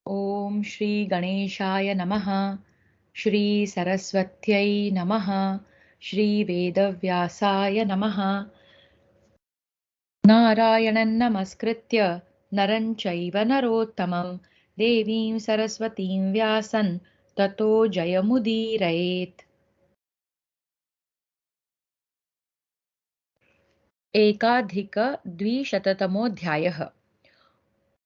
ॐ श्री गणेशाय नमः। श्री सरस्वत्यै नमः। श्री वेदव्यासाय नमः। नारायणं नमस्कृत्य नरं चैव नरोत्तमं देवीं सरस्वतीं व्यासं ततो जयमुदीरयेत्। एकाधिक द्विशततमोऽध्यायः।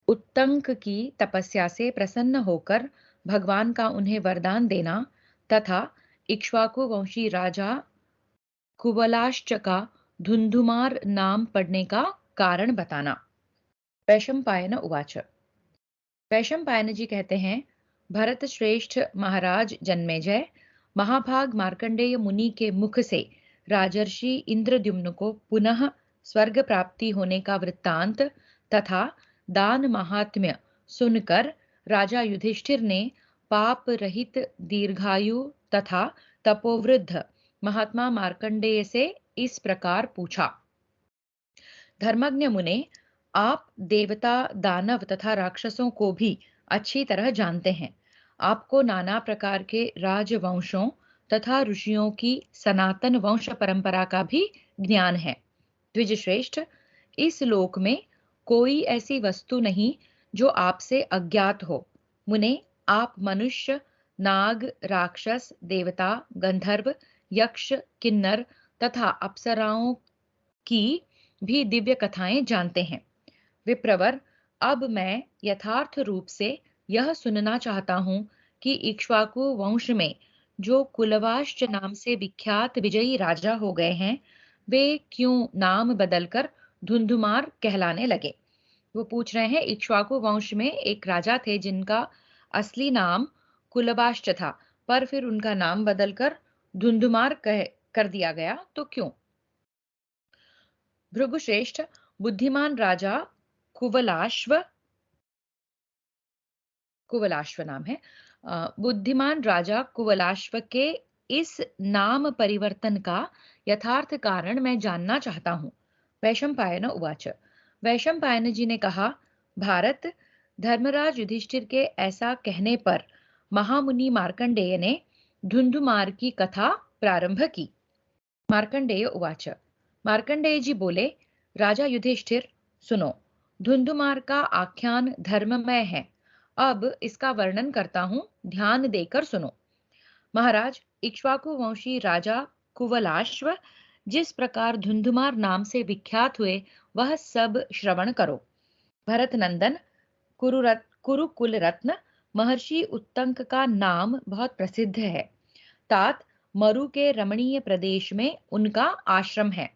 उत्तंक की तपस्या से प्रसन्न होकर भगवान का उन्हें वरदान देना तथा इक्ष्वाकु वंशी राजा कुवलाश्च का धुंधुमार नाम पड़ने का कारण बताना। वैशंपायन उवाच। वैशंपायन जी कहते हैं, भरत श्रेष्ठ महाराज जन्मेजय, महाभाग मार्कंडेय मुनि के मुख से राजर्षि इंद्रद्युम्न को पुनः स्वर्ग प्राप्ति होने का वृत्तांत तथा दान महात्म्य सुनकर राजा युधिष्ठिर ने पाप रहित दीर्घायु तथा तपोवृद्ध महात्मा मार्कंडेय से इस प्रकार पूछा। धर्मज्ञ मुने, आप देवता दानव तथा राक्षसों को भी अच्छी तरह जानते हैं। आपको नाना प्रकार के राजवंशों तथा ऋषियों की सनातन वंश परंपरा का भी ज्ञान है। द्विजश्रेष्ठ, इस लोक में कोई ऐसी वस्तु नहीं जो आपसे अज्ञात हो। मुने, आप मनुष्य, नाग, राक्षस, देवता, गंधर्व, यक्ष, किन्नर तथा अप्सराओं की भी दिव्य कथाएं जानते हैं। विप्रवर, अब मैं यथार्थ रूप से यह सुनना चाहता हूं कि इक्ष्वाकु वंश में जो कुलवाश्च नाम से विख्यात विजयी राजा हो गए हैं, वे क्यों नाम बदलकर धुंधुमार कहलाने लगे। वो पूछ रहे हैं, इक्ष्वाकु वंश में एक राजा थे जिनका असली नाम कुलवाश्च था, पर फिर उनका नाम बदलकर धुंधुमार कर दिया गया, तो क्यों। भृगुश्रेष्ठ, बुद्धिमान राजा कुवलाश्व कुवलाश्व नाम है। बुद्धिमान राजा कुवलाश्व के इस नाम परिवर्तन का यथार्थ कारण मैं जानना चाहता हूँ। वैशंपायन उवाच। वैशंपायन जी ने कहा, भारत, धर्मराज युधिष्ठिर के ऐसा कहने पर महामुनि मार्कंडेय ने धुंधुमार की कथा प्रारंभ की। मार्कंडेय उवाच। मार्कंडेय जी बोले, राजा युधिष्ठिर, सुनो। धुंधुमार का आख्यान धर्ममय है। अब इसका वर्णन करता हूं, ध्यान देकर सुनो। महाराज, इक्ष्वाकु वंशी राजा कुवलाश्व जिस प्रकार धुंधुमार नाम से विख्यात हुए, वह सब श्रवण करो। भरत नंदन, कुरुकुल रत्न महर्षि उत्तंक का नाम बहुत प्रसिद्ध है। तात मरु के रमणीय प्रदेश में उनका आश्रम है।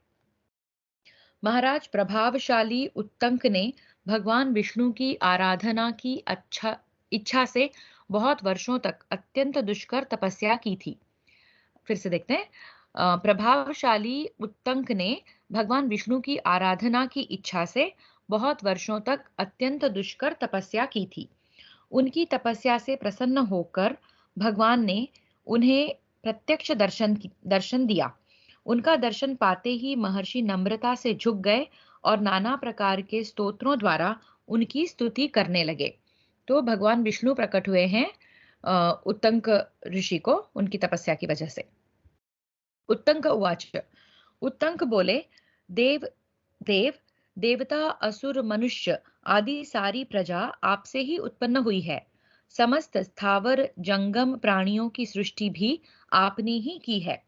महाराज, प्रभावशाली उत्तंक ने भगवान विष्णु की आराधना की इच्छा से बहुत वर्षों तक अत्यंत दुष्कर तपस्या की थी। फिर से देखते हैं। प्रभावशाली उत्तंक ने भगवान विष्णु की आराधना की इच्छा से बहुत वर्षों तक अत्यंत दुष्कर तपस्या की थी। उनकी तपस्या से प्रसन्न होकर भगवान ने उन्हें प्रत्यक्ष दर्शन दिया। उनका दर्शन पाते ही महर्षि नम्रता से झुक गए और नाना प्रकार के स्तोत्रों द्वारा उनकी स्तुति करने लगे। तो भगवान विष्णु प्रकट हुए हैं उत्तंक ऋषि को उनकी तपस्या की वजह से। उत्तंक उवाच। उत्तंक बोले, देव देव देवता असुर मनुष्य आदि सारी प्रजा आपसे ही उत्पन्न हुई है। समस्त स्थावर जंगम प्राणियों की सृष्टि भी आपने ही की है।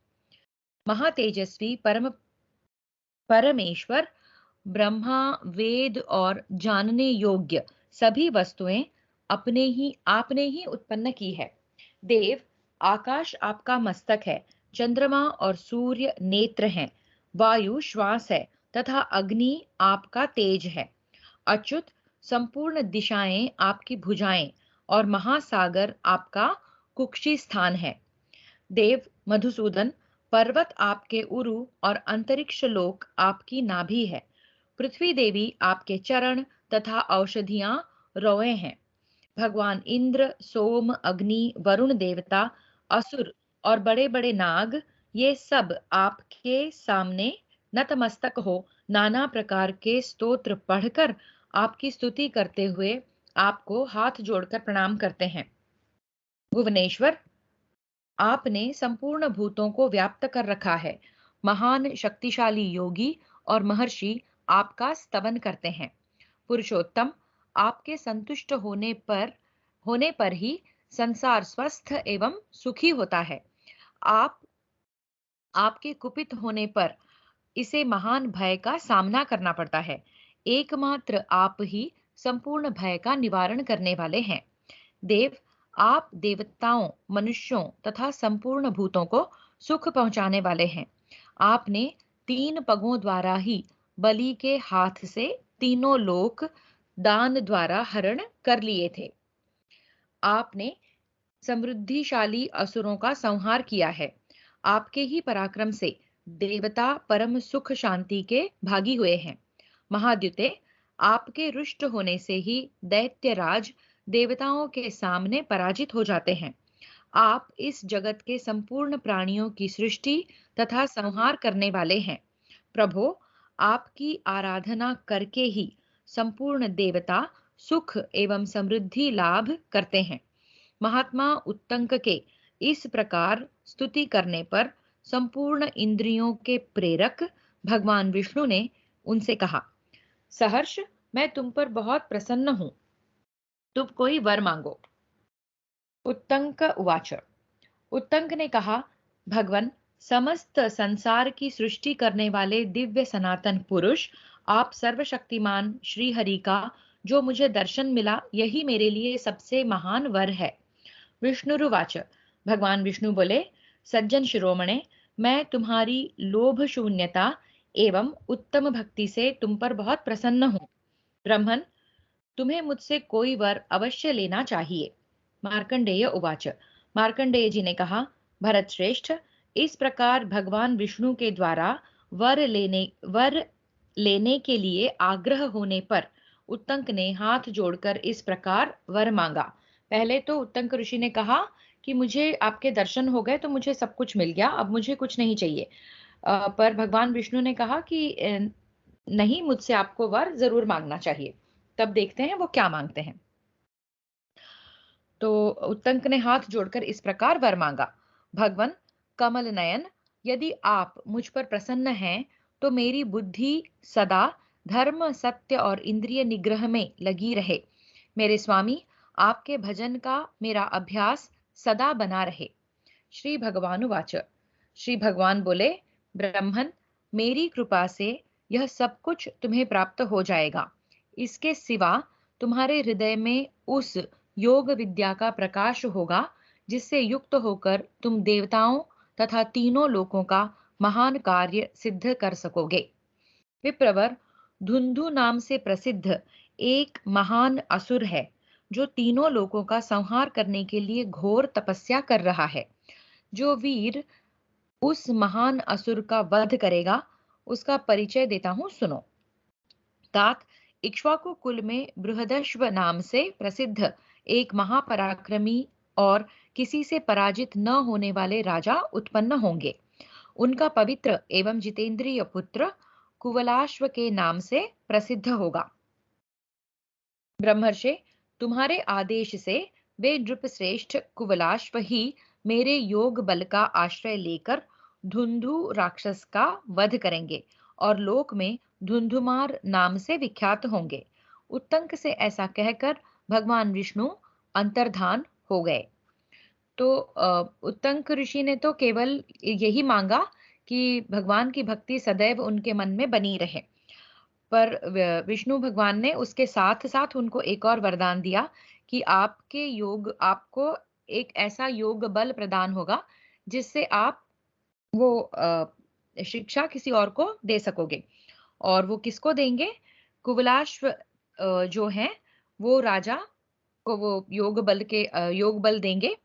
महातेजस्वी परमेश्वर ब्रह्मा, वेद और जानने योग्य सभी वस्तुएं आपने ही उत्पन्न की है। देव, आकाश आपका मस्तक है, चंद्रमा और सूर्य नेत्र हैं, वायु श्वास है तथा अग्नि आपका तेज है। अच्युत, संपूर्ण दिशाएं आपकी भुजाएं और महासागर आपका कुक्षी स्थान है। देव मधुसूदन, पर्वत आपके उरु और अंतरिक्ष लोक आपकी नाभि है। पृथ्वी देवी आपके चरण तथा औषधियां रोए हैं। भगवान इंद्र, सोम, अग्नि, वरुण देवता, असुर और बड़े बड़े नाग, ये सब आपके सामने नतमस्तक हो नाना प्रकार के स्तोत्र पढ़कर आपकी स्तुति करते हुए आपको हाथ जोड़कर प्रणाम करते हैं। भुवनेश्वर, आपने संपूर्ण भूतों को व्याप्त कर रखा है। महान शक्तिशाली योगी और महर्षि आपका स्तवन करते हैं। पुरुषोत्तम, आपके संतुष्ट होने पर ही संसार स्वस्थ एवं सुखी होता है। आप आपके कुपित होने पर इसे महान भय का सामना करना पड़ता है। एकमात्र आप ही संपूर्ण भय का निवारण करने वाले हैं। देव, आप देवताओं, मनुष्यों तथा संपूर्ण भूतों को सुख पहुंचाने वाले हैं। आपने 3 पगों द्वारा ही बलि के हाथ से तीनों लोक दान द्वारा हरण कर लिए थे। आपने समृद्धिशाली असुरों का संहार किया है। आपके ही पराक्रम से देवता परम सुख शांति के भागी हुए हैं। महाद्युते, आपके रुष्ट होने से ही दैत्यराज देवताओं के सामने पराजित हो जाते हैं। आप इस जगत के संपूर्ण प्राणियों की सृष्टि तथा संहार करने वाले हैं। प्रभो, आपकी आराधना करके ही संपूर्ण देवता सुख एवं समृद्धि लाभ करते हैं। महात्मा उत्तंक के इस प्रकार स्तुति करने पर संपूर्ण इंद्रियों के प्रेरक भगवान विष्णु ने उनसे कहा, सहर्ष, मैं तुम पर बहुत प्रसन्न हूं। तुम कोई वर मांगो। उत्तंक उवाच। उत्तंक ने कहा, भगवन, समस्त संसार की सृष्टि करने वाले दिव्य सनातन पुरुष, आप सर्वशक्तिमान श्री हरि का जो मुझे दर्शन मिला, यही मेरे लिए सबसे महान वर है। विष्णुरुवाच। भगवान विष्णु बोले, सज्जन शिरोमणे, मैं तुम्हारी लोभ शून्यता एवं उत्तम भक्ति से तुम पर बहुत प्रसन्न हूँ। ब्रह्मन, तुम्हें मुझसे कोई वर अवश्य लेना चाहिए। मार्कंडेय उवाच। मार्कंडेय जी ने कहा, भरत श्रेष्ठ, इस प्रकार भगवान विष्णु के द्वारा वर लेने के लिए आग्रह होने पर उत्तंक ने हाथ जोड़कर इस प्रकार वर मांगा। पहले तो उत्तंक ऋषि ने कहा कि मुझे आपके दर्शन हो गए तो मुझे सब कुछ मिल गया, अब मुझे कुछ नहीं चाहिए। पर भगवान विष्णु ने कहा कि नहीं, मुझसे आपको वर जरूर मांगना चाहिए। तब देखते हैं वो क्या मांगते हैं। तो उत्तंक ने हाथ जोड़कर इस प्रकार वर मांगा, भगवन कमल नयन, यदि आप मुझ पर प्रसन्न हैं तो मेरी बुद्धि सदा धर्म, सत्य और इंद्रिय निग्रह में लगी रहे। मेरे स्वामी, आपके भजन का मेरा अभ्यास सदा बना रहे। श्री भगवानुवाच। श्री भगवान बोले, ब्रह्मन, मेरी कृपा से यह सब कुछ तुम्हें प्राप्त हो जाएगा। इसके सिवा तुम्हारे हृदय में उस योग विद्या का प्रकाश होगा जिससे युक्त होकर तुम देवताओं तथा तीनों लोकों का महान कार्य सिद्ध कर सकोगे। विप्रवर, धुंधु नाम से प्रसिद्ध एक महान असुर है जो तीनों लोकों का संहार करने के लिए घोर तपस्या कर रहा है। जो वीर उस महान असुर का वध करेगा, उसका परिचय देता हूं, सुनो। तात, इक्ष्वाकु कुल में बृहदश्व नाम से प्रसिद्ध एक महापराक्रमी और किसी से पराजित न होने वाले राजा उत्पन्न होंगे। उनका पवित्र एवं जितेंद्रिय पुत्र कुवलाश्व के नाम से प्रसिद्ध होगा। ब्रह्मर्षि, तुम्हारे आदेश से वे नृपश्रेष्ठ कुवलाश्व ही मेरे योग बल का आश्रय लेकर धुंधु राक्षस का वध करेंगे और लोक में धुंधुमार नाम से विख्यात होंगे। उत्तंक से ऐसा कहकर भगवान विष्णु अंतर्धान हो गए। तो उत्तंक ऋषि ने तो केवल यही मांगा कि भगवान की भक्ति सदैव उनके मन में बनी रहे। पर विष्णु भगवान ने उसके साथ साथ उनको एक और वरदान दिया कि आपको एक ऐसा योग बल प्रदान होगा जिससे आप वो शिक्षा किसी और को दे सकोगे। और वो किसको देंगे? कुवलाश्व जो हैं वो राजा को वो योग बल देंगे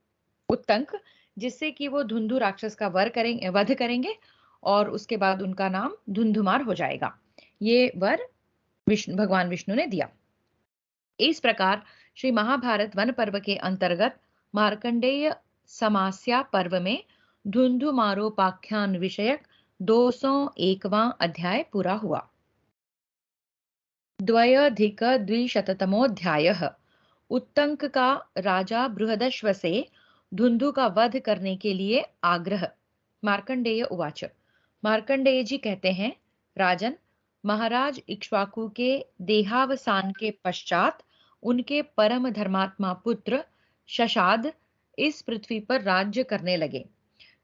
उत्तंक, जिससे कि वो धुंधु राक्षस का वध करेंगे और उसके बाद उनका नाम धुंधुमार हो जाएगा। ये वर भगवान विष्णु ने दिया। इस प्रकार श्री महाभारत वन पर्व के अंतर्गत मार्कंडेय समास्या पर्व में धुंधुमारोपाख्यान विषयक 201वां अध्याय पूरा हुआ। द्व्यधिकद्विशततमोऽध्यायः। उत्तंक का राजा बृहदश्व से धुंधु का वध करने के लिए आग्रह। मार्कंडेय उवाच। मार्कंडेय जी कहते हैं, राजन, महाराज इक्ष्वाकु के देहावसान के पश्चात उनके परम धर्मात्मा पुत्र शशाद इस पृथ्वी पर राज्य करने लगे।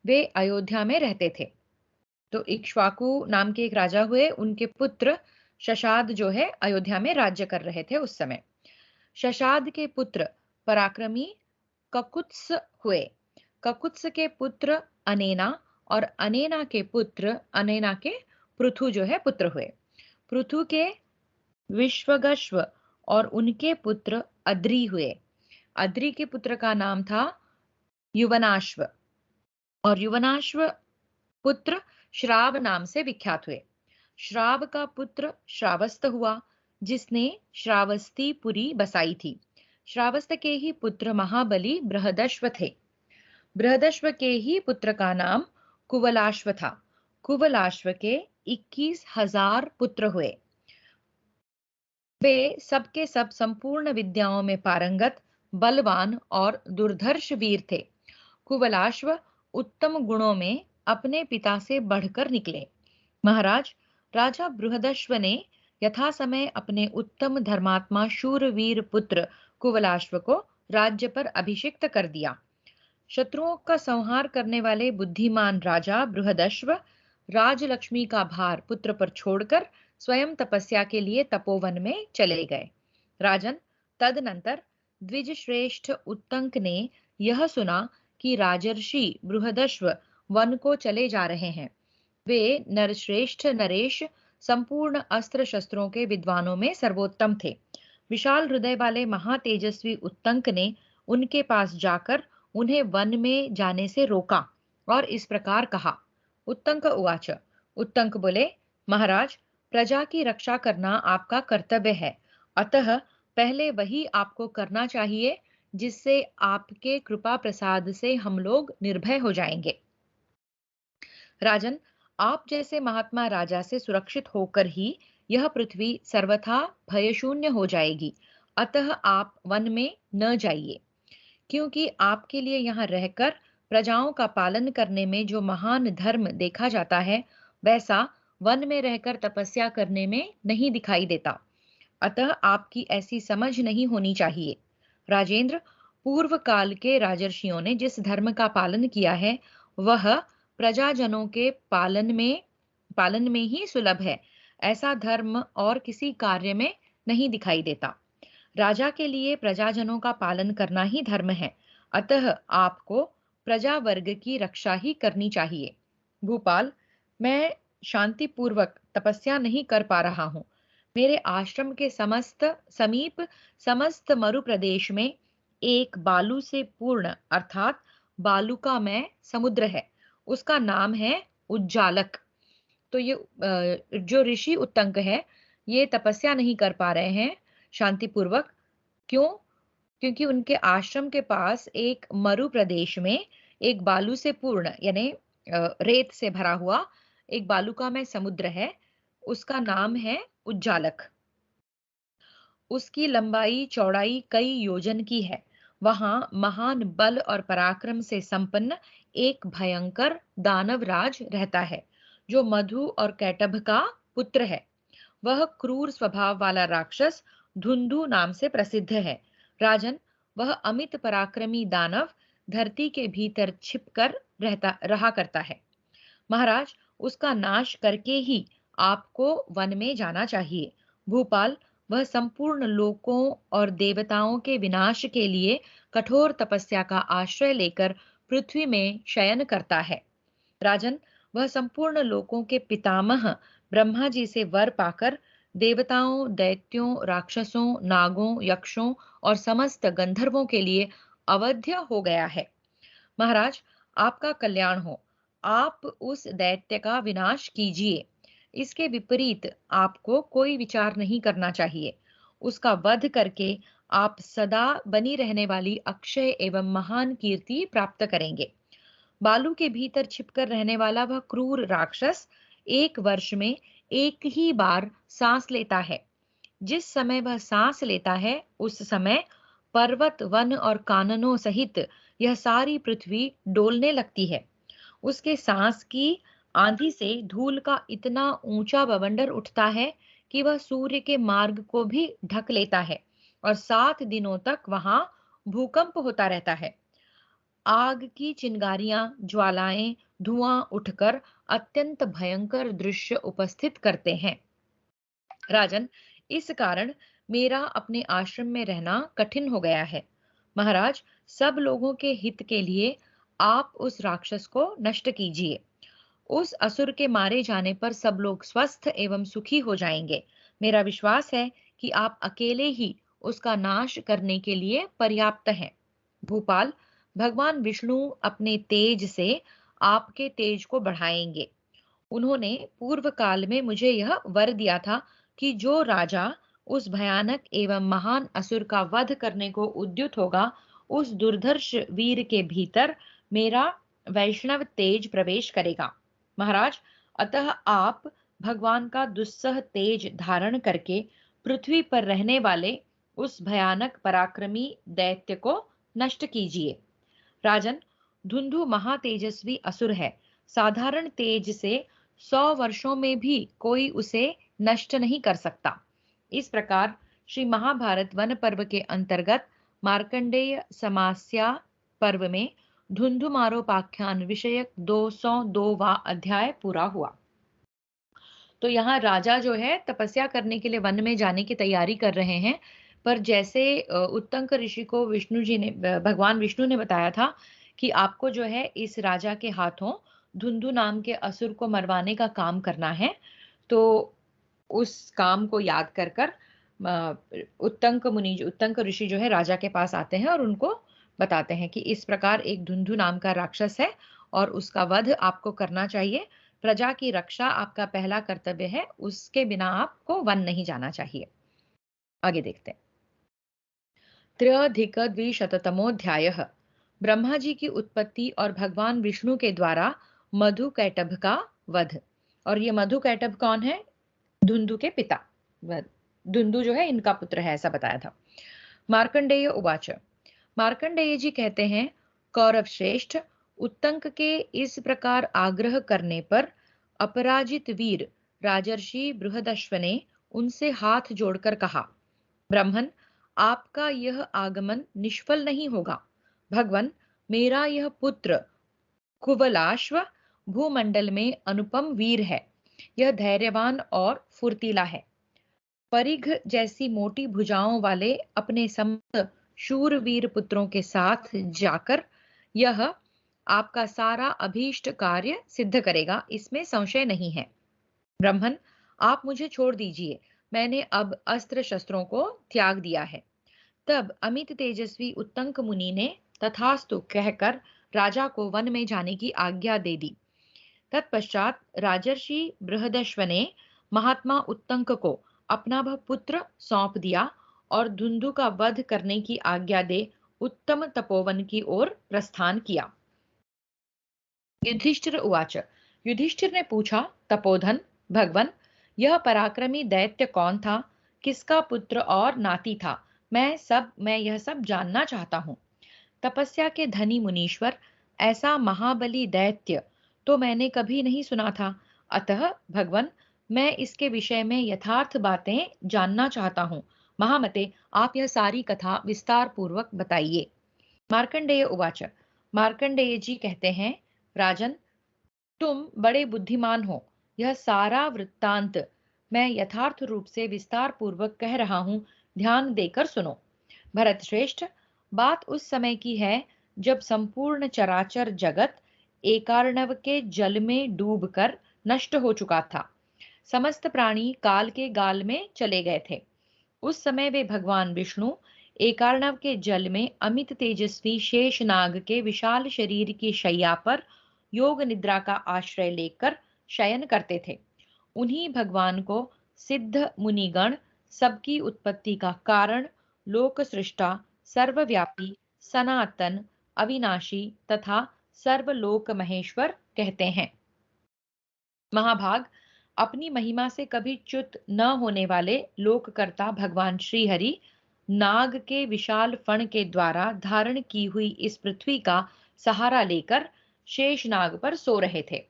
वे अयोध्या में रहते थे। तो इक्ष्वाकु नाम के एक राजा हुए, उनके पुत्र शशाद जो है अयोध्या में राज्य कर रहे थे उस समय। शशाद के पुत्र पराक्रमी ककुत्स हुए। ककुत्स के पुत्र अनेना और अनेना के पुत्र अनेना के पृथु जो है पुत्र हुए। पृथु के विश्वगश्व और उनके पुत्र अद्री हुए। अद्री के पुत्र का नाम था युवनाश्व और युवनाश्व पुत्र श्राव नाम से विख्यात हुए। श्राव का पुत्र श्रावस्त हुआ, जिसने श्रावस्तीपुरी बसाई थी। श्रावस्त के ही पुत्र महाबली बृहदश्व थे। बृहदश्व के ही पुत्र का नाम कुवलाश्व था। कुवलाश्व के 21,000 पुत्र हुए। वे सबके सब संपूर्ण विद्याओं में पारंगत, बलवान और दुर्धर्ष वीर थे। कुवलाश्व उत्तम गुणों में अपने पिता से बढ़कर निकले। महाराज, राजा बृहदश्व ने यथा समय अपने उत्तम धर्मात्मा शूरवीर पुत्र कुवलाश्व को राज्य पर अभिषिक्त कर दिया। शत्रुओं का संहार करने वाले बुद्धिमान राजा बृहदश्व राजलक्ष्मी का भार पुत्र पर छोड़कर स्वयं तपस्या के लिए तपोवन में चले गए। राजन, तदनंतर द्विज श्रेष्ठ उत्तंक ने यह सुना कि राजर्षि बृहदश्व वन को चले जा रहे हैं। वे नरश्रेष्ठ नरेश संपूर्ण अस्त्र शस्त्रों के विद्वानों में सर्वोत्तम थे। विशाल हृदय वाले महातेजस्वी उत्तंक ने उनके पास जाकर उन्हें वन में जाने से रोका और इस प्रकार कहा। उत्तंक उवाच। उत्तंक बोले, महाराज, प्रजा की रक्षा करना आपका कर्तव्य है, अतः पहले वही आपको करना चाहिए, जिससे आपके कृपा प्रसाद से हम लोग निर्भय हो जाएंगे। राजन, आप जैसे महात्मा राजा से सुरक्षित होकर ही यह पृथ्वी सर्वथा भयशून्य हो जाएगी, अतः आप वन में न जाइए, क्योंकि आपके लिए यहाँ रहकर प्रजाओं का पालन करने में जो महान धर्म देखा जाता है, वैसा वन में रहकर तपस्या करने में नहीं दिखाई देता। अतः आपकी ऐसी समझ नहीं होनी चाहिए। राजेंद्र, पूर्व काल के राजर्षियों ने जिस धर्म का पालन किया है, वह प्रजाजनों के पालन में ही सुलभ है। ऐसा धर्म और किसी कार्य में नहीं दिखाई देता। राजा के लिए प्रजाजनों का पालन करना ही धर्म है, अतः आपको प्रजा वर्ग की रक्षा ही करनी चाहिए। भूपाल, मैं शांति पूर्वक तपस्या नहीं कर पा रहा हूँ। मेरे आश्रम के समीप समस्त मरु प्रदेश में एक बालू से पूर्ण अर्थात बालुकामय समुद्र है। उसका नाम है उज्जालक। तो ये जो ऋषि उत्तंक है, ये तपस्या नहीं कर पा रहे हैं शांति पूर्वक। क्यों? क्योंकि उनके आश्रम के पास एक मरु प्रदेश में एक बालू से पूर्ण यानी रेत से भरा हुआ एक बालुकामय समुद्र है। उसका नाम है उज्जालक। उसकी लंबाई चौड़ाई कई योजन की है। वहां महान बल और पराक्रम से संपन्न एक भयंकर दानव राज रहता है, जो मधु और कैटभ का पुत्र है। वह क्रूर स्वभाव वाला राक्षस धुंधु नाम से प्रसिद्ध है। राजन, वह अमित पराक्रमी दानव धरती के भीतर छिपकर रहा करता है। महाराज, उसका नाश करके ही आपको वन में जाना चाहिए। भूपाल, वह संपूर्ण लोकों और देवताओं के विनाश के लिए कठोर तपस्या का आश्रय लेकर पृथ्वी में शयन करता है। राजन, वह संपूर्ण लोकों के पितामह ब्रह्मा जी से वर पाकर देवताओं, दैत्यों, राक्षसों, नागों, यक्षों और समस्त गंधर्वों के लिए अवध्य हो गया है। महाराज, आपका कल्याण हो। आप उस दैत्य का विनाश कीजिए। इसके विपरीत आपको कोई विचार नहीं करना चाहिए। उसका वध करके आप सदा बनी रहने वाली अक्षय एवं महान कीर्ति प्राप्त करेंगे। बालू के भीतर छिपकर रहने वाला वह क्रूर राक्षस एक वर्ष में एक ही बार सांस लेता है। जिस समय वह सांस लेता है, उस समय पर्वत, वन और काननों सहित यह सारी पृथ्वी डोलने लगती है। उसके सांस की आंधी से धूल का इतना ऊंचा बवंडर उठता है कि वह सूर्य के मार्ग को भी ढक लेता है और 7 दिनों तक वहां भूकंप होता रहता है। आग की चिंगारियां, ज्वालाएं, धुआं उठकर अत्यंत भयंकर दृश्य उपस्थित करते हैं। राजन, इस कारण मेरा अपने आश्रम में रहना कठिन हो गया है। महाराज, सब लोगों के हित के लिए आप उस राक्षस को नष्ट कीजिए। उस असुर के मारे जाने पर सब लोग स्वस्थ एवं सुखी हो जाएंगे। मेरा विश्वास है कि आप अकेले ही उसका नाश करने के लिए पर्याप्त हैं। भूपाल, भगवान विष्णु अपने तेज से आपके तेज को बढ़ाएंगे। उन्होंने पूर्व काल में मुझे यह वर दिया था कि जो राजा उस भयानक एवं महान असुर का वध करने को उद्युत होगा, उस दुर्धर्ष वीर के भीतर मेरा वैष्णव तेज प्रवेश करेगा। महाराज, अतः आप भगवान का दुस्सह तेज धारण करके पृथ्वी पर रहने वाले उस भयानक पराक्रमी दैत्य को नष्ट कीजिए। राजन, धुंधु महातेजस्वी असुर है। साधारण तेज से 100 वर्षों में भी कोई उसे नष्ट नहीं कर सकता। इस प्रकार श्री महाभारत वन पर्व के अंतर्गत मार्कंडेय समास्या पर्व में धुंधुमारोपाख्यान विषयक 202वां अध्याय पूरा हुआ। तो यहाँ राजा जो है तपस्या करने के लिए वन में जाने की तैयारी कर रहे हैं। पर जैसे उत्तंक ऋषि को विष्णु जी ने भगवान विष्णु ने बताया था कि आपको जो है इस राजा के हाथों धुंधु नाम के असुर को मरवाने का काम करना है। तो उस काम को याद कर कर उत्तंक ऋषि जो है राजा के पास आते हैं और उनको बताते हैं कि इस प्रकार एक धुंधु नाम का राक्षस है और उसका वध आपको करना चाहिए। प्रजा की रक्षा आपका पहला कर्तव्य है, उसके बिना आपको वन नहीं जाना चाहिए। आगे देखते हैं। त्रयोधिक द्विशततमोऽध्यायः। ब्रह्मा जी की उत्पत्ति और भगवान विष्णु के द्वारा मधु कैटभ का वध। और ये मधु कैटभ कौन है? धुंधु के पिता। धुंधु जो है इनका पुत्र है, ऐसा बताया था। मार्कंडेय उवाच। मार्कंडेय जी कहते हैं, कौरव श्रेष्ठ, उत्तंक के इस प्रकार आग्रह करने पर अपराजित वीर राजर्षि बृहदश्व ने उनसे हाथ जोड़कर कहा, ब्राह्मण, आपका यह आगमन निष्फल नहीं होगा। भगवन, मेरा यह पुत्र कुवलाश्व भूमंडल में अनुपम वीर है। यह धैर्यवान और फुर्तीला है। परिघ जैसी मोटी भुजाओं वाले अपने समस्त शूरवीर पुत्रों के साथ जाकर यह आपका सारा अभीष्ट कार्य सिद्ध करेगा, इसमें संशय नहीं है। ब्राह्मण, आप मुझे छोड़ दीजिए, मैंने अब अस्त्र शस्त्रों को त्याग दिया है। तब अमित तेजस्वी उत्तंक मुनि ने तथास्तु कहकर राजा को वन में जाने की आज्ञा दे दी। तत्पश्चात राजर्षि बृहदश्व ने महात्मा उत्तंक को अपना वह पुत्र सौंप दिया और धुंधु का वध करने की आज्ञा दे उत्तम तपोवन की ओर प्रस्थान किया। युधिष्ठिर उवाच। युधिष्ठिर ने पूछा, तपोधन, भगवन, यह पराक्रमी दैत्य कौन था? किसका पुत्र और नाती था? मैं यह सब जानना चाहता हूँ। तपस्या के धनी मुनीश्वर, ऐसा महाबली दैत्य तो मैंने कभी नहीं सुना था। अतः भगवन, मैं इसके विषय में यथार्थ बातें जानना चाहता हूँ। महामते, आप यह सारी कथा विस्तार पूर्वक बताइए। मार्कंडेय उवाच। मार्कंडेय जी कहते हैं, राजन, तुम बड़े बुद्धिमान हो। यह सारा वृत्तांत मैं यथार्थ रूप से विस्तार पूर्वक कह रहा हूँ, ध्यान देकर सुनो। भरत श्रेष्ठ, बात उस समय की है जब संपूर्ण चराचर जगत एकार्णव के जल में डूबकर नष्ट हो चुका था। समस्त प्राणी काल के गाल में चले गए थे। उस समय वे भगवान विष्णु एकार्णव के जल में अमित तेजस्वी शेषनाग के विशाल शरीर की शैया पर योग निद्रा का आश्रय लेकर शयन करते थे। उन्हीं भगवान को सिद्ध मुनिगण सबकी उत्पत्ति का कारण, लोक सृष्टा, सर्वव्यापी, सनातन, अविनाशी तथा सर्वलोक महेश्वर कहते हैं। महाभाग, अपनी महिमा से कभी च्युत न होने वाले लोककर्ता भगवान श्री हरि नाग के विशाल फण के द्वारा धारण की हुई इस पृथ्वी का सहारा लेकर शेष नाग पर सो रहे थे।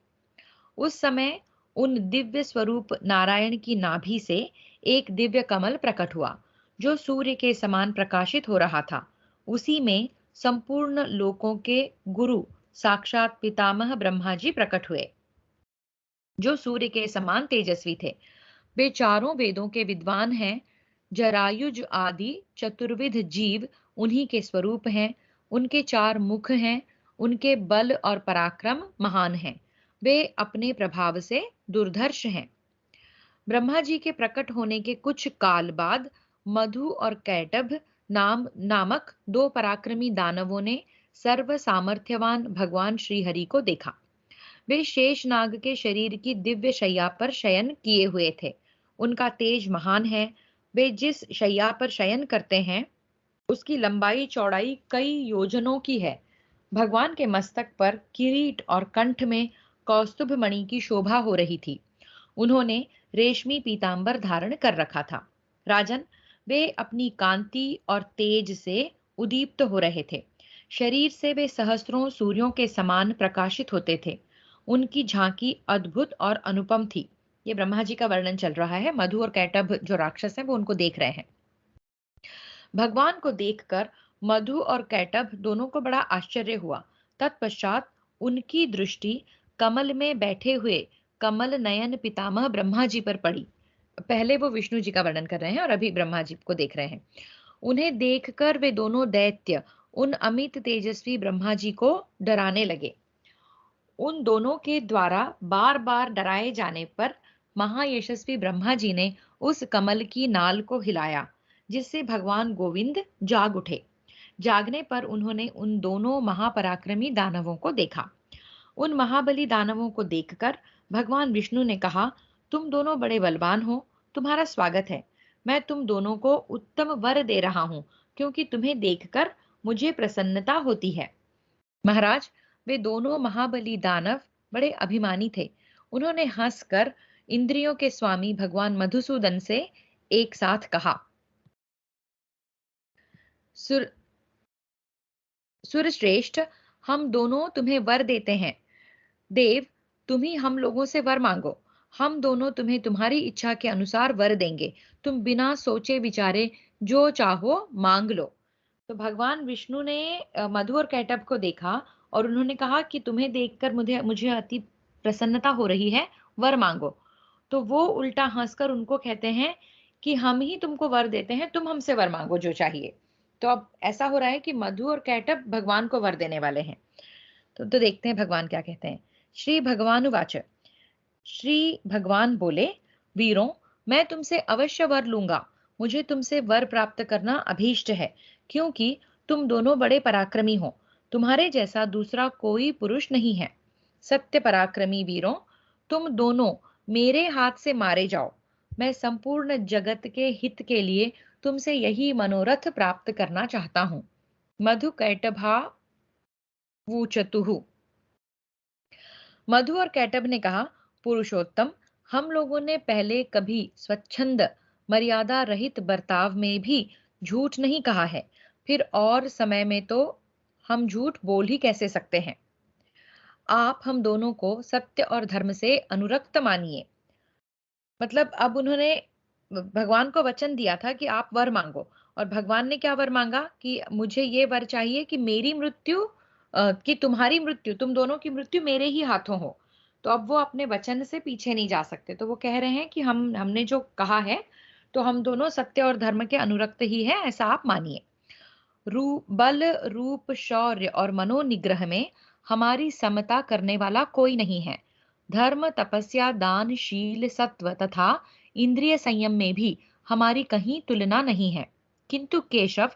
उस समय उन दिव्य स्वरूप नारायण की नाभि से एक दिव्य कमल प्रकट हुआ, जो सूर्य के समान प्रकाशित हो रहा था। उसी में संपूर्ण लोकों के गुरु साक्षात पितामह ब्रह्मा जी प्रकट हुए, जो सूर्य के समान तेजस्वी थे। वे चारों वेदों के विद्वान हैं। जरायुज आदि चतुर्विध जीव उन्हीं के स्वरूप हैं। उनके चार मुख हैं। उनके बल और पराक्रम महान हैं। वे अपने प्रभाव से दुर्धर्ष हैं। ब्रह्मा जी के प्रकट होने के कुछ काल बाद मधु और कैटभ नामक दो पराक्रमी दानवों ने सर्व सामर्थ्यवान भगवान श्री हरि को देखा। वे शेषनाग के शरीर की दिव्य शैया पर शयन किए हुए थे। उनका तेज महान है। वे जिस शैया पर शयन करते हैं, उसकी लंबाई चौड़ाई कई योजनों की है। भगवान के मस्तक पर किरीट और कंठ में कौस्तुभ मणि की शोभा हो रही थी। उन्होंने रेशमी पीतांबर धारण कर रखा था। राजन, वे अपनी कांति और तेज से उदीप्त हो रहे थे। शरीर से वे सहस्त्रों सूर्यों के समान प्रकाशित होते थे। उनकी झांकी अद्भुत और अनुपम थी। ये ब्रह्मा जी का वर्णन चल रहा है। मधु और कैटभ जो राक्षस हैं वो उनको देख रहे हैं। भगवान को देखकर मधु और कैटभ दोनों को बड़ा आश्चर्य हुआ। तत्पश्चात उनकी दृष्टि कमल में बैठे हुए कमल नयन पितामह ब्रह्मा जी पर पड़ी। पहले वो विष्णु जी का वर्णन कर रहे हैं और अभी ब्रह्मा जी को देख रहे हैं। उन्हें देखकर वे दोनों दैत्य उन अमित तेजस्वी ब्रह्मा जी को डराने लगे। उन दोनों के द्वारा बार बार डराए जाने पर महायशस्वी ब्रह्मा जी ने उस कमल की नाल को हिलाया, जिससे भगवान गोविंद जाग उठे। जागने पर उन्होंने उन दोनों महापराक्रमी दानवों को देखा। उन महाबली दानवों को देखकर भगवान विष्णु ने कहा, तुम दोनों बड़े बलवान हो, तुम्हारा स्वागत है। मैं तुम दोनों को उत्तम वर दे रहा हूं, क्योंकि तुम्हें देखकर मुझे प्रसन्नता होती है। महाराज, वे दोनों महाबली दानव बड़े अभिमानी थे। उन्होंने हंसकर इंद्रियों के स्वामी भगवान मधुसूदन से एक साथ कहा, सुर सुरश्रेष्ठ, हम दोनों तुम्हें वर देते हैं। देव, तुम ही हम लोगों से वर मांगो। हम दोनों तुम्हें तुम्हारी इच्छा के अनुसार वर देंगे। तुम बिना सोचे विचारे जो चाहो मांग लो। तो भगवान विष्णु ने मधु और कैटभ को देखा और उन्होंने कहा कि तुम्हें देखकर मुझे मुझे अति प्रसन्नता हो रही है, वर मांगो। तो वो उल्टा हंसकर उनको कहते हैं कि हम ही तुमको वर देते हैं, तुम हमसे वर मांगो जो चाहिए। तो अब ऐसा हो रहा है कि मधु और कैटभ भगवान को वर देने वाले हैं। तो देखते हैं भगवान क्या कहते हैं। श्री भगवान उवाच। श्री भगवान बोले, वीरों, मैं तुमसे अवश्य वर लूंगा। मुझे तुमसे वर प्राप्त करना अभीष्ट है, क्योंकि तुम दोनों बड़े पराक्रमी हो। तुम्हारे जैसा दूसरा कोई पुरुष नहीं है। सत्य पराक्रमी वीरों, तुम दोनों मेरे हाथ से मारे जाओ। मैं संपूर्ण जगत के हित के लिए तुमसे यही मनोरथ प्राप्त करना चाहता हूँ। मधु कैटभा वूचतुः। मधु और कैटब ने कहा, पुरुषोत्तम, हम लोगों ने पहले कभी स्वच्छंद मर्यादा रहित बर्ताव में भी झूठ नहीं कहा है, फिर और समय में तो हम झूठ बोल ही कैसे सकते हैं। आप हम दोनों को सत्य और धर्म से अनुरक्त मानिए। मतलब अब उन्होंने भगवान को वचन दिया था कि आप वर मांगो, और भगवान ने क्या वर मांगा कि मुझे ये वर चाहिए कि मेरी मृत्यु कि तुम्हारी मृत्यु, तुम दोनों की मृत्यु मेरे ही हाथों हो। तो अब वो अपने वचन से पीछे नहीं जा सकते। तो वो कह रहे हैं कि हमने जो कहा है, तो हम दोनों सत्य और धर्म के अनुरक्त ही है, ऐसा आप मानिए। बल, रूप, शौर्य और मनोनिग्रह में हमारी समता करने वाला कोई नहीं है। धर्म, तपस्या, दान, शील, सत्व तथा इंद्रिय संयम में भी हमारी कहीं तुलना नहीं है। किंतु केशव,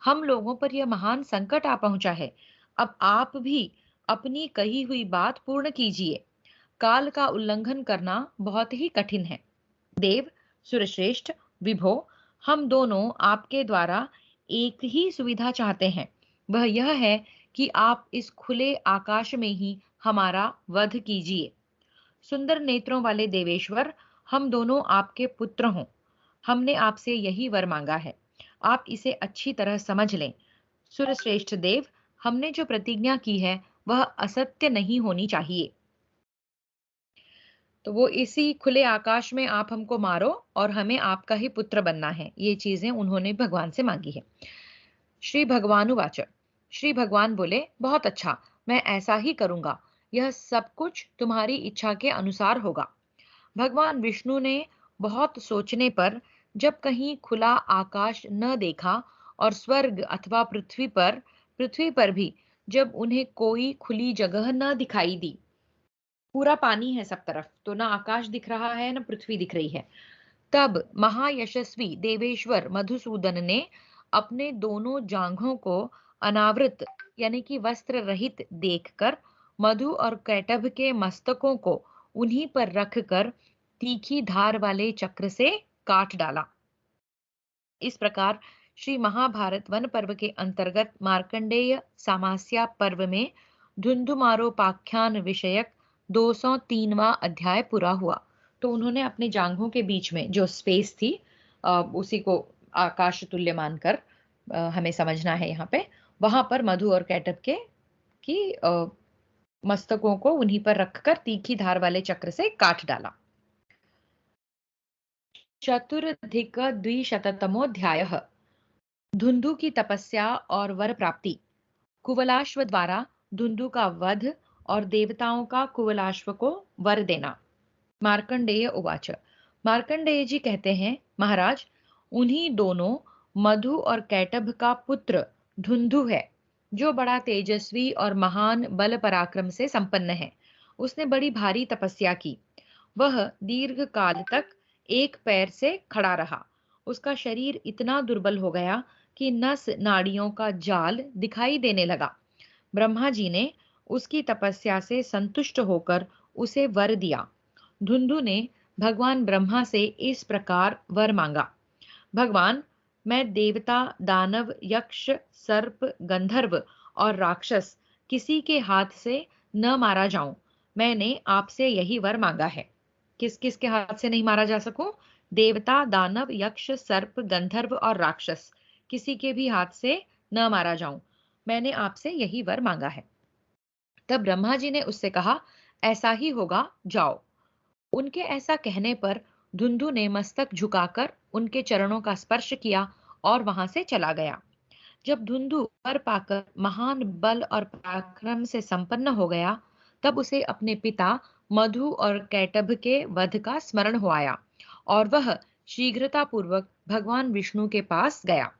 हम लोगों पर यह महान संकट आ पहुंचा है। अब आप भी अपनी कही हुई बात पूर्ण कीजिए। काल का उल्लंघन करना बहुत ही कठिन है। देव, सुरश्रेष्ठ, विभो, हम दोनों आपके द्वारा एक ही सुविधा चाहते हैं। वह यह है कि आप इस खुले आकाश में ही हमारा वध कीजिए। सुंदर नेत्रों वाले देवेश्वर, हम दोनों आपके पुत्र हों। हमने आपसे यही वर मांगा है। आप इसे अच्छी तरह समझ लें। सुरश्रेष्ठ देव, हमने जो प्रतिज्ञा की है वह असत्य नहीं होनी चाहिए। तो वो इसी खुले आकाश में आप हमको मारो और हमें आपका ही पुत्र बनना है। ये चीजें उन्होंने भगवान से मांगी है। श्री भगवानुवाच, श्री भगवान बोले, बहुत अच्छा, मैं ऐसा ही करूंगा। यह सब कुछ तुम्हारी इच्छा के अनुसार होगा। भगवान विष्णु ने बहुत सोचने पर जब कहीं खुला आकाश न देखा और स्वर्ग अथवा पृथ्वी पर भी जब उन्हें कोई खुली जगह न दिखाई दी, पूरा पानी है सब तरफ, तो ना आकाश दिख रहा है ना पृथ्वी दिख रही है, तब महायशस्वी देवेश्वर मधुसूदन ने अपने दोनों जांघों को अनावृत यानी कि वस्त्र रहित देखकर मधु और कैटभ के मस्तकों को उन्हीं पर रखकर तीखी धार वाले चक्र से काट डाला। इस प्रकार श्री महाभारत वन पर्व के अंतर्गत मार्कंडेय सामास्या पर्व में धुंधुमारोपाख्यान विषयक 203वां अध्याय पूरा हुआ। तो उन्होंने अपने जांघों के बीच में जो स्पेस थी, उसी को आकाश तुल्य मानकर हमें समझना है यहाँ पे, वहां पर मधु और कैटभ के की मस्तकों को उन्हीं पर रखकर तीखी धार वाले चक्र से काट डाला। चतुरधिक द्विशततमोऽध्यायः। धुंधु की तपस्या और वर प्राप्ति। कुवलाश्व द्वारा धुंधु का वध और देवताओं का कुवलाश्व को वर देना। मार्कंडेय उवाच, मार्कंडेय जी कहते हैं, महाराज, उन्हीं दोनों मधु और कैटभ का पुत्र धुंधु है, जो बड़ा तेजस्वी और महान बल पराक्रम से संपन्न है। उसने बड़ी भारी तपस्या की। वह दीर्घ काल तक एक पैर से खड़ा रहा। उसका शरीर इतना दुर्बल हो गया कि नस नाड़ियों का जाल दिखाई देने लगा। ब्रह्मा जी ने उसकी तपस्या से संतुष्ट होकर उसे वर दिया। धुंधु ने भगवान ब्रह्मा से इस प्रकार वर मांगा, भगवान, मैं देवता, दानव, यक्ष, सर्प, गंधर्व और राक्षस किसी के हाथ से न मारा जाऊं। मैंने आपसे यही वर मांगा है। किस किस के हाथ से नहीं मारा जा सकूं? देवता, दानव, यक्ष, सर्प, गंधर्व और राक्षस किसी के भी हाथ से न मारा जाऊं। मैंने आपसे यही वर मांगा है। तब ब्रह्मा जी ने उससे कहा, ऐसा ही होगा, जाओ। उनके ऐसा कहने पर धुंधु ने मस्तक झुकाकर उनके चरणों का स्पर्श किया और वहां से चला गया। जब धुंधु वर पाकर महान बल और पराक्रम से संपन्न हो गया, तब उसे अपने पिता मधु और कैटभ के वध का स्मरण हो आया और वह शीघ्रता पूर्वक भगवान विष्णु के पास गया।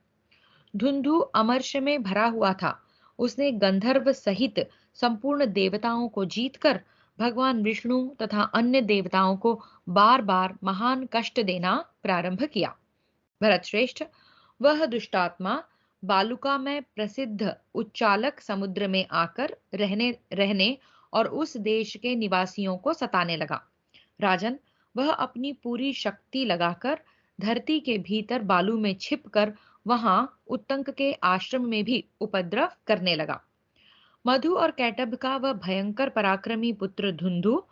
धुंधु अमर्ष में भरा हुआ था। उसने गंधर्व सहित संपूर्ण देवताओं को जीतकर भगवान विष्णु तथा अन्य देवताओं को बार बार महान कष्ट देना प्रारंभ किया। भरतश्रेष्ठ, वह दुष्टात्मा बालुका में प्रसिद्ध उच्चालक समुद्र में आकर रहने रहने और उस देश के निवासियों को सताने लगा। राजन, वह अपनी पूरी शक्ति लगाकर धरती के भीतर बालू में छिपकर वहां उत्तंक के आश्रम में भी उपद्रव करने लगा। मधु और कैटभ का वह भयंकर पराक्रमी पुत्र धुंधु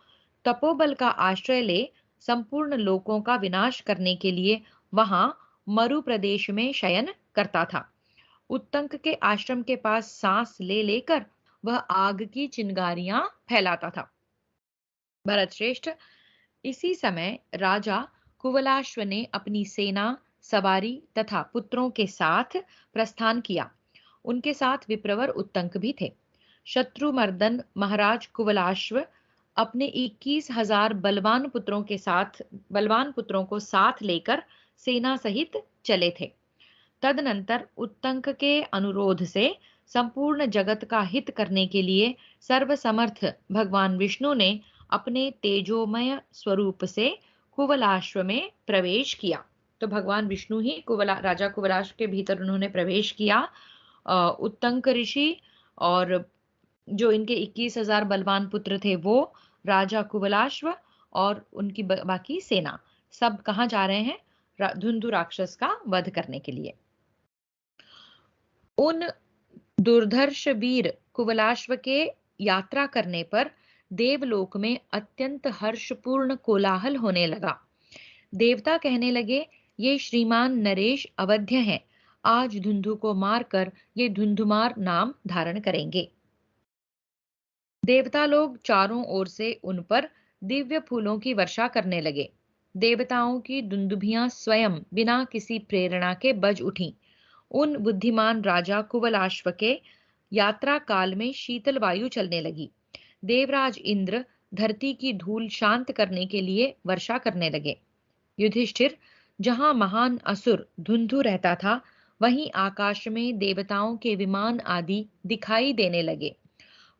तपोबल का आश्रय ले संपूर्ण लोकों का विनाश करने के लिए वहां मरु प्रदेश में शयन करता था। उत्तंक के आश्रम के पास सांस ले लेकर वह आग की चिंगारियां फैलाता था। भरतश्रेष्ठ, इसी समय राजा कुवलाश्व ने अपनी सेना, सवारी तथा पुत्रों के साथ प्रस्थान किया। उनके साथ विप्रवर उत्तंक भी थे। शत्रुमर्दन महाराज कुवलाश्व अपने 21,000 बलवान पुत्रों को साथ लेकर सेना सहित चले थे। तदनंतर उत्तंक के अनुरोध से संपूर्ण जगत का हित करने के लिए सर्वसमर्थ भगवान विष्णु ने अपने तेजोमय स्वरूप से कुवलाश्व में प्रवेश किया। तो भगवान विष्णु ही राजा कुवलाश्व के भीतर उन्होंने प्रवेश किया। उत्तंक ऋषि और जो इनके 21,000 बलवान पुत्र थे वो, राजा कुवलाश्व और उनकी बाकी सेना, सब कहाँ जा रहे हैं? धुंधु राक्षस का वध करने के लिए। उन दुर्धर्ष वीर कुवलाश्व के यात्रा करने पर देवलोक में अत्यंत हर्षपूर्ण कोलाहल होने लगा। देवता कहने लगे, ये श्रीमान नरेश अवध्य हैं। आज धुंधु को मारकर ये धुंधुमार नाम धारण करेंगे। देवता लोग चारों ओर से उन पर दिव्य फूलों की वर्षा करने लगे। देवताओं की दुंदुभियां स्वयं बिना किसी प्रेरणा के बज उठीं। उन बुद्धिमान राजा कुवलाश्व के यात्रा काल में शीतल वायु चलने लगी। देवराज इंद्र धरती की धूल शांत करने के लिए वर्षा करने लगे। युधिष्ठिर, जहां महान असुर धुंधु रहता था, वहीं आकाश में देवताओं के विमान आदि दिखाई देने लगे।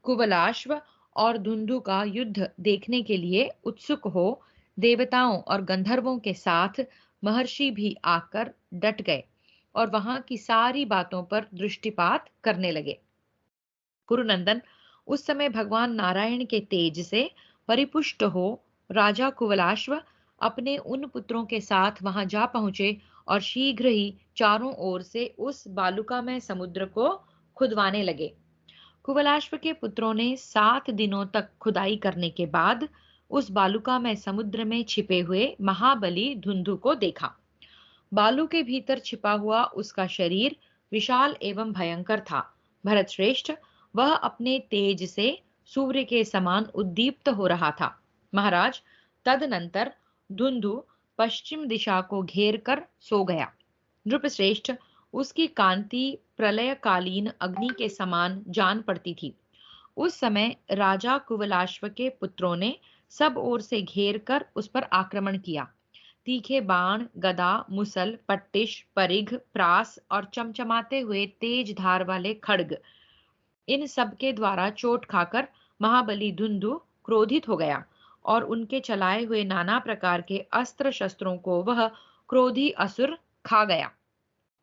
कुवलाश्व और धुंधु का युद्ध देखने के लिए उत्सुक हो देवताओं और गंधर्वों के साथ महर्षि भी आकर डट गए और वहां की सारी बातों पर दृष्टिपात करने लगे। कुरुनंदन, उस समय भगवान नारायण के तेज से परिपुष्ट हो राजा कुवलाश्व अपने उन पुत्रों के साथ वहां जा पहुंचे और शीघ्र ही चारों ओर से उस बालुकामय समुद्र को खुदवाने लगे। कुवलाश्व के पुत्रों ने 7 दिनों तक खुदाई करने के बाद उस बालुकामय समुद्र में छिपे हुए महाबली धुंधु को देखा। बालू के भीतर छिपा हुआ उसका शरीर विशाल एवं भयंकर था। भरत श्रेष्ठ, वह अपने तेज से सूर्य के समान उद्दीप्त हो रहा था। महाराज, तदनंतर धुंधु पश्चिम दिशा को घेर कर सो गया। नृपश्रेष्ठ, उसकी कांति प्रलयकालीन अग्नि के समान जान पड़ती थी। उस समय राजा कुवलाश्व के पुत्रों ने सब ओर से घेर कर उस पर आक्रमण किया। तीखे बाण, गदा, मुसल, पट्टिश, परिघ, प्रास और चमचमाते हुए तेज धार वाले खड्ग, इन सब के द्वारा चोट खाकर महाबली धुंधु क्रोधित हो गया और उनके चलाए हुए नाना प्रकार के अस्त्र शस्त्रों को वह क्रोधी असुर खा गया।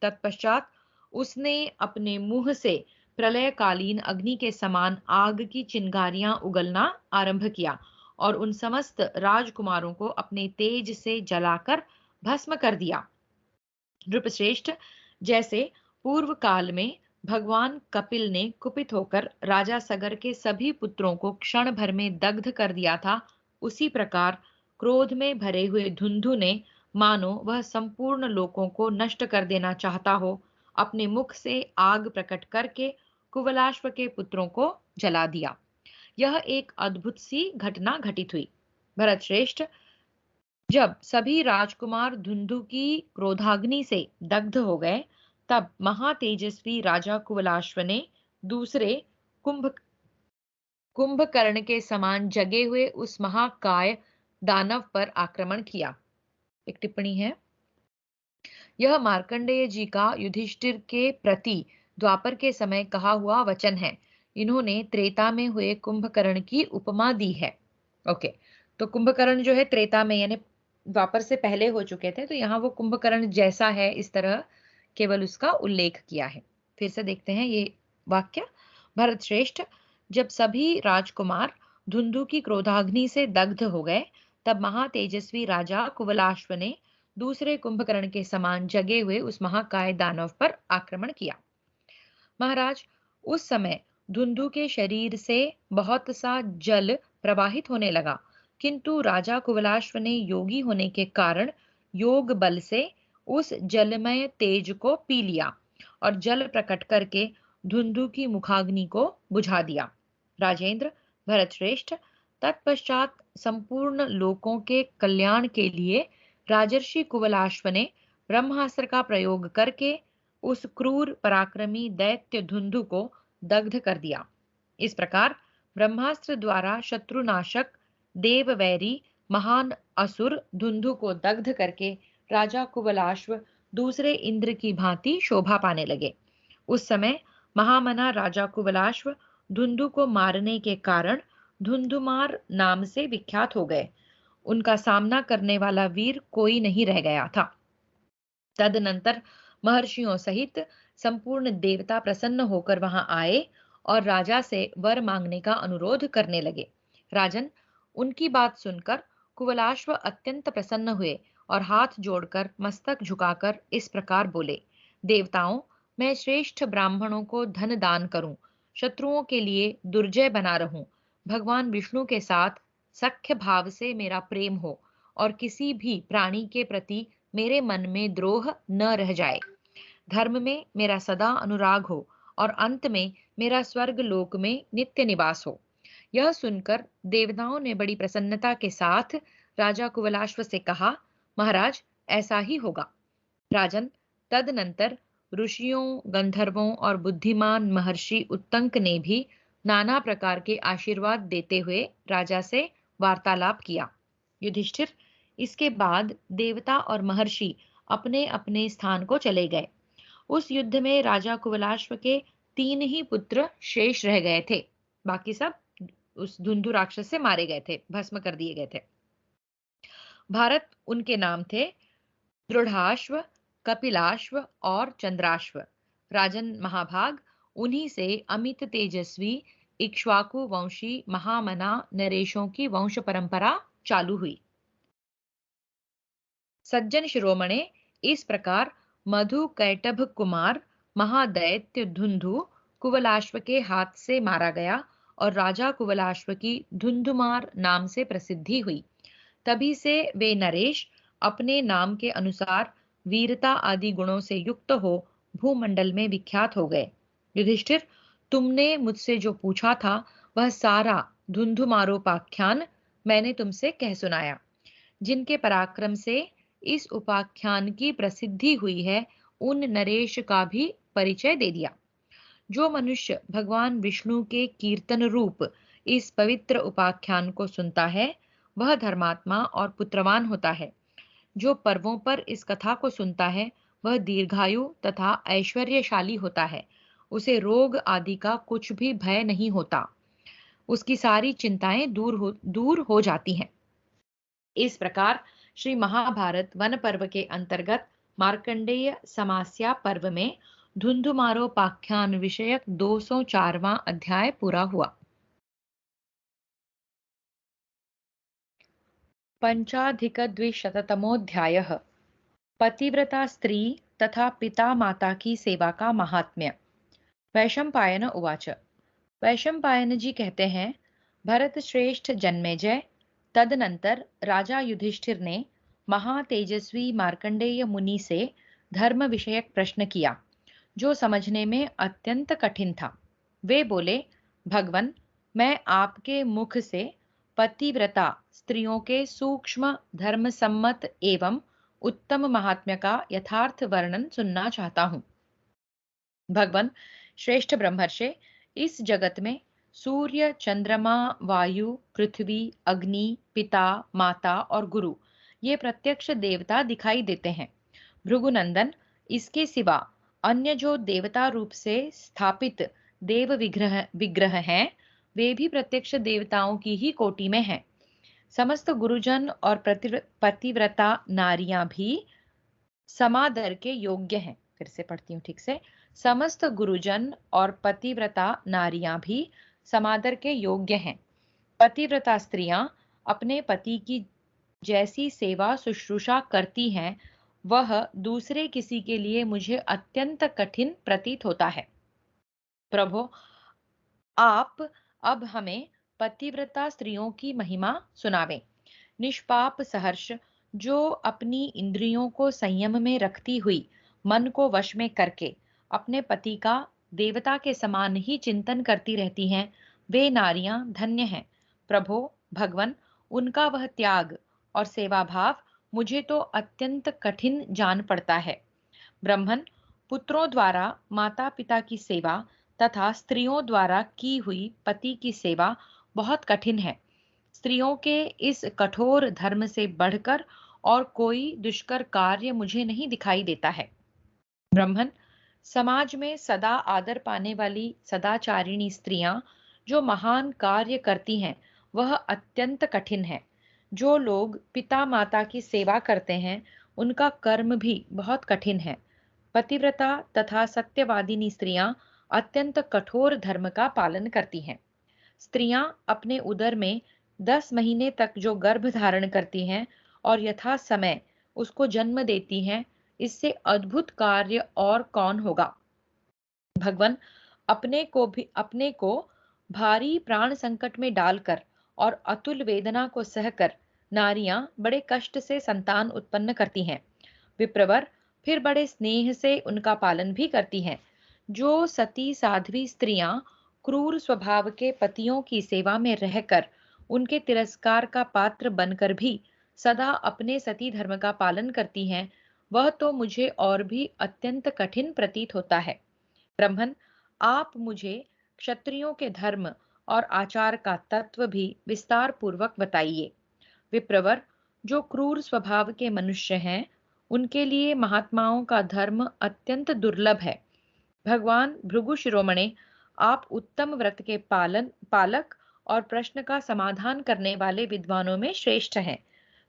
तत्पश्चात उसने अपने मुंह से प्रलयकालीन अग्नि के समान आग की चिंगारियां उगलना आरंभ किया और उन समस्त राजकुमारों को अपने तेज से जलाकर भस्म कर दिया। नृपश्रेष्ठ, जैसे पूर्व काल में भगवान कपिल ने कुपित होकर राजा सगर के सभी पुत्रों को क्षण भर में दग्ध कर दिया था, उसी प्रकार क्रोध में भरे हुए धुंधु ने, मानो वह संपूर्ण लोकों को नष्ट कर देना चाहता हो, अपने मुख से आग प्रकट करके कुवलाश्व के पुत्रों को जला दिया। यह एक अद्भुत सी घटना घटित हुई। भरत श्रेष्ठ, जब सभी राजकुमार धुंधु की क्रोधाग्नि से दग्ध हो गए, तब महातेजस्वी राजा कुवलाश्व ने दूसरे कुंभ कुंभकर्ण के समान जगे हुए उस महाकाय दानव पर आक्रमण किया। एक टिप्पणी है, यह मार्कंडेय जी का युधिष्ठिर के प्रति द्वापर के समय कहा हुआ वचन है। इन्होंने त्रेता में हुए कुंभकर्ण की उपमा दी है। ओके, तो कुंभकर्ण जो है त्रेता में यानी द्वापर से पहले हो चुके थे, तो यहाँ वो कुंभकर्ण जैसा है इस तरह केवल उसका उल्लेख किया है। फिर से देखते हैं ये वाक्य। भरत श्रेष्ठ, जब सभी राजकुमार धुंधु की क्रोधाग्नि से दग्ध हो गए, तब महातेजस्वी राजा कुवलाश्व ने दूसरे कुंभकर्ण के समान जगे हुए उस महाकाय दानव पर आक्रमण किया। महाराज, उस समय धुंधु के शरीर से बहुत सा जल प्रवाहित होने लगा, किंतु राजा कुवलाश्व ने योगी होने के कारण योग बल से उस जलमय तेज को पी लिया और जल प्रकट करके धुंधु की मुखाग्नि को बुझा दिया। राजेंद्र, भरत श्रेष्ठ, तत्पश्चात संपूर्ण लोकों के कल्याण के लिए राजर्षि कुवलाश्व ने ब्रह्मास्त्र का प्रयोग करके उस क्रूर पराक्रमी दैत्य धुंधु को दग्ध कर दिया। इस प्रकार ब्रह्मास्त्र द्वारा शत्रुनाशक देववैरी महान असुर धुंधु को दग्ध करके राजा कुवलाश्व दूसरे इंद्र की भांति शोभा पाने लगे। उस समय महामना राजा कुवलाश्व धुंधु को मारने के कारण धुंधुमार नाम से विख्यात हो गए। उनका सामना करने वाला वीर कोई नहीं रह गया था। तदनंतर महर्षियों सहित संपूर्ण देवता प्रसन्न होकर वहां आए और राजा से वर मांगने का अनुरोध करने लगे। राजन, उनकी बात सुनकर कुवलाश्व अत्यंत प्रसन्न हुए और हाथ जोड़कर मस्तक झुकाकर इस प्रकार बोले, देवताओं, मैं श्रेष्ठ ब्राह्मणों को धन दान करूं, शत्रुओं के लिए दुर्जय बना रहूं, भगवान विष्णु के साथ सख्य भाव से मेरा प्रेम हो और किसी भी प्राणी के प्रति मेरे मन में द्रोह न रह जाए। धर्म में मेरा सदा अनुराग हो और अंत में मेरा स्वर्ग लोक में नित्य निवास हो। यह सुनकर देवताओं ने बड़ी प्रसन्नता के साथ राजा कुवलाश्व से कहा, महाराज, ऐसा ही होगा। राजन, तदनंतर ऋषियों, गंधर्वों और बुद्धिमान महर्षि उत्तंक ने भी नाना प्रकार के आशीर्वाद देते हुए राजा से वार्तालाप किया। युधिष्ठिर, इसके बाद देवता और महर्षि अपने अपने स्थान को चले गए। उस युद्ध में राजा कुवलाश्व के 3 ही पुत्र शेष रह गए थे। बाकी सब उस धुंधु राक्षस से मारे गए थे, भस्म कर दिए गए थे। भारत उनके नाम थे दृढ़ाश्व, कपिलाश्व और चंद्राश्व। राजन महाभाग, उन्हीं से अमित तेजस्वी इक्ष्वाकु वंशी महामना नरेशों की वंश परंपरा चालू हुई। सज्जन शिरोमणे, इस प्रकार मधु कैटभ कुमार महादैत्य धुंधु कुवलाश्व के हाथ से मारा गया और राजा कुवलाश्व की धुंधुमार नाम से प्रसिद्धि हुई। तभी से वे नरेश अपने नाम के अनुसार वीरता आदि गुणों से युक्त हो भूमंडल में विख्यात हो गए। युधिष्ठिर, तुमने मुझसे जो पूछा था वह सारा धुंधुमारोपाख्यान मैंने तुमसे कह सुनाया। जिनके पराक्रम से इस उपाख्यान की प्रसिद्धि हुई है, उन नरेश का भी परिचय दे दिया। जो मनुष्य भगवान विष्णु के कीर्तन रूप इस पवित्र उपाख्यान को सुनता है, वह धर्मात्मा और पुत्रवान होता है। जो पर्वों पर इस कथा को सुनता है, वह दीर्घायु तथा ऐश्वर्यशाली होता है। उसे रोग आदि का कुछ भी भय नहीं होता। उसकी सारी चिंताएं दूर हो जाती हैं। इस प्रकार श्री महाभारत वन पर्व के अंतर्गत मार्कंडेय समास्या पर्व में धुंधुमारोपाख्यान विषयक 204वां अध्याय पूरा हुआ। पंचाधिकद्विशततमोऽध्यायः पतिव्रता स्त्री तथा पिता माता की सेवा का महात्म्य। वैशंपायन उवाच। वैशंपायन जी कहते हैं, भरत श्रेष्ठ जन्मेजय, तदनंतर राजा युधिष्ठिर ने महातेजस्वी मार्कंडेय मुनि से धर्म विषयक प्रश्न किया, जो समझने में अत्यंत कठिन था। वे बोले, भगवन, मैं आपके मुख से पतिव्रता स्त्रियों के सूक्ष्म धर्म सम्मत एवं उत्तम महात्म्य का यथार्थ वर्णन सुनना चाहता हूँ। भगवन, श्रेष्ठ ब्रह्मर्षे, इस जगत में सूर्य, चंद्रमा, वायु, पृथ्वी, अग्नि, पिता, माता और गुरु, ये प्रत्यक्ष देवता दिखाई देते हैं। भृगुनंदन, इसके सिवा अन्य जो देवता रूप से स्थापित देव विग्रह विग्रह हैं, वे भी प्रत्यक्ष देवताओं की ही कोटि में हैं। समस्त गुरुजन और पतिव्रता नारियां भी समादर के योग्य हैं। फिर से पढ़ती हूँ ठीक से। समस्त गुरुजन और पतिव्रता नारियां भी समादर के योग्य हैं। पतिव्रता स्त्रियां अपने पति की जैसी सेवा शुश्रूषा करती हैं, वह दूसरे किसी के लिए मुझे अत्यंत कठिन प्रतीत होता है। प्रभो, आप अब हमें पतिव्रता स्त्रियों की महिमा सुनावें। निष्पाप सहर्ष, जो अपनी इंद्रियों को संयम में रखती हुई मन को वश में करके अपने पति का देवता के समान ही चिंतन करती रहती हैं, वे नारियां धन्य हैं। प्रभो भगवन, उनका वह त्याग और सेवा भाव मुझे तो अत्यंत कठिन जान पड़ता है। ब्रह्मन, पुत्रों द्वारा माता पिता की सेवा तथा स्त्रियों द्वारा की हुई पति की सेवा बहुत कठिन है। स्त्रियों के इस कठोर धर्म से बढ़कर और कोई दुष्कर कार्य मुझे नहीं दिखाई देता है। ब्रह्मन, समाज में सदा आदर पाने वाली सदाचारिणी स्त्रियां जो महान कार्य करती हैं, वह अत्यंत कठिन है। जो लोग पिता माता की सेवा करते हैं, उनका कर्म भी बहुत कठिन है। पतिव्रता तथा सत्यवादिनी स्त्रियां अत्यंत कठोर धर्म का पालन करती हैं। स्त्रियां अपने उदर में 10 महीने तक जो गर्भ धारण करती हैं और यथा समय उसको जन्म देती हैं, इससे अद्भुत कार्य और कौन होगा। भगवन, अपने को भारी प्राण संकट में डालकर और अतुल वेदना को सहकर नारियां बड़े कष्ट से संतान उत्पन्न करती हैं। विप्रवर, फिर बड़े स्नेह से उनका पालन भी करती हैं। जो सती साध्वी स्त्रियां क्रूर स्वभाव के पतियों की सेवा में रहकर उनके तिरस्कार का पात्र बनकर भी सदा अपने सती धर्म का पालन करती हैं, वह तो मुझे और भी अत्यंत कठिन प्रतीत होता है। ब्रह्मन, आप मुझे क्षत्रियों के धर्म और आचार का तत्व भी विस्तार पूर्वक बताइए। विप्रवर, जो क्रूर स्वभाव के मनुष्य हैं, उनके लिए महात्माओं का धर्म अत्यंत दुर्लभ है। भगवान भृगु शिरोमणे, आप उत्तम व्रत के पालक और प्रश्न का समाधान करने वाले विद्वानों में श्रेष्ठ हैं।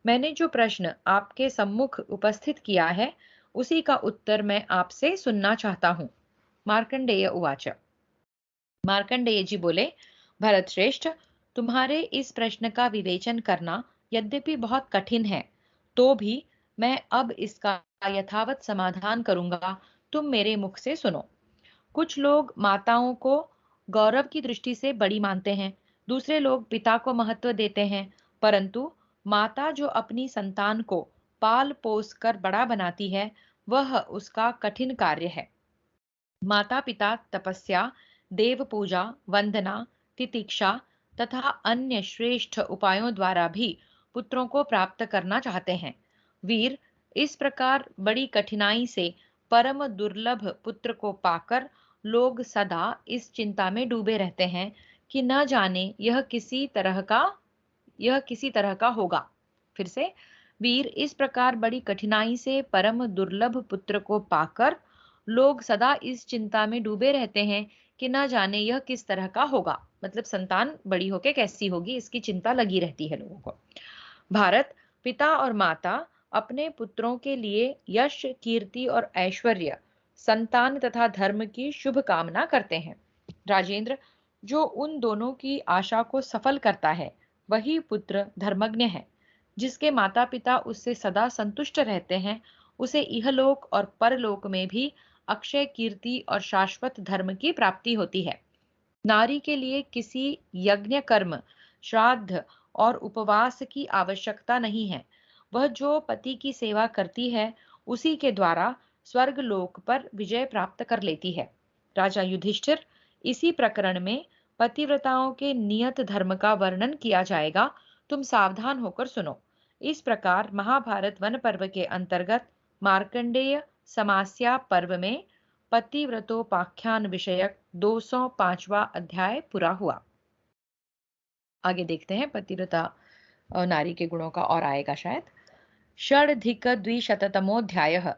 मैंने जो प्रश्न आपके सम्मुख उपस्थित किया है, उसी का उत्तर मैं आपसे सुनना चाहता हूँ। मार्कंडेय उवाच। मार्कंडेय जी बोले, भरत श्रेष्ठ, तुम्हारे इस प्रश्न का विवेचन करना यद्यपि बहुत कठिन है, तो भी मैं अब इसका यथावत समाधान करूंगा। तुम मेरे मुख से सुनो। कुछ लोग माताओं को गौरव की दृष्टि से बड़ी मानते हैं, दूसरे लोग पिता को महत्व देते हैं, परंतु माता जो अपनी संतान को पाल पोस कर बड़ा बनाती है, वह उसका कठिन कार्य है। माता पिता तपस्या, देव पूजा, वंदना, तितिक्षा तथा अन्य श्रेष्ठ उपायों द्वारा भी पुत्रों को प्राप्त करना चाहते हैं। वीर, इस प्रकार बड़ी कठिनाई से परम दुर्लभ पुत्र को पाकर लोग सदा इस चिंता में डूबे रहते हैं कि न जाने यह किसी तरह का होगा। फिर से, वीर, इस प्रकार बड़ी कठिनाई से परम दुर्लभ पुत्र को पाकर लोग सदा इस चिंता में डूबे रहते हैं कि ना जाने यह किस तरह का होगा। मतलब संतान बड़ी होके कैसी होगी, इसकी चिंता लगी रहती है लोगों को। भारत, पिता और माता अपने पुत्रों के लिए यश, कीर्ति और ऐश्वर्य, संतान तथा धर्म की शुभ कामना करते हैं। राजेंद्र, जो उन दोनों की आशा को सफल करता है, वही पुत्र धर्मज्ञ है। जिसके माता पिता उससे सदा संतुष्ट रहते हैं, उसे इहलोक और परलोक में भी अक्षय कीर्ति और शाश्वत धर्म की प्राप्ति होती है। नारी के लिए किसी यज्ञ कर्म, श्राद्ध और उपवास की आवश्यकता नहीं है। वह जो पति की सेवा करती है, उसी के द्वारा स्वर्ग लोक पर विजय प्राप्त कर लेती है। राजा युधिष्ठिर, इसी प्रकरण में पतिव्रताओं के नियत धर्म का वर्णन किया जाएगा। तुम सावधान होकर सुनो। इस प्रकार महाभारत वन पर्व के अंतर्गत मार्कंडेय समास्या पर्व में पतिव्रतोपाख्यान विषयक 205वां अध्याय पूरा हुआ। आगे देखते हैं पतिव्रता नारी के गुणों का, और आएगा शायद। षडधिक द्विशततमोऽध्यायः।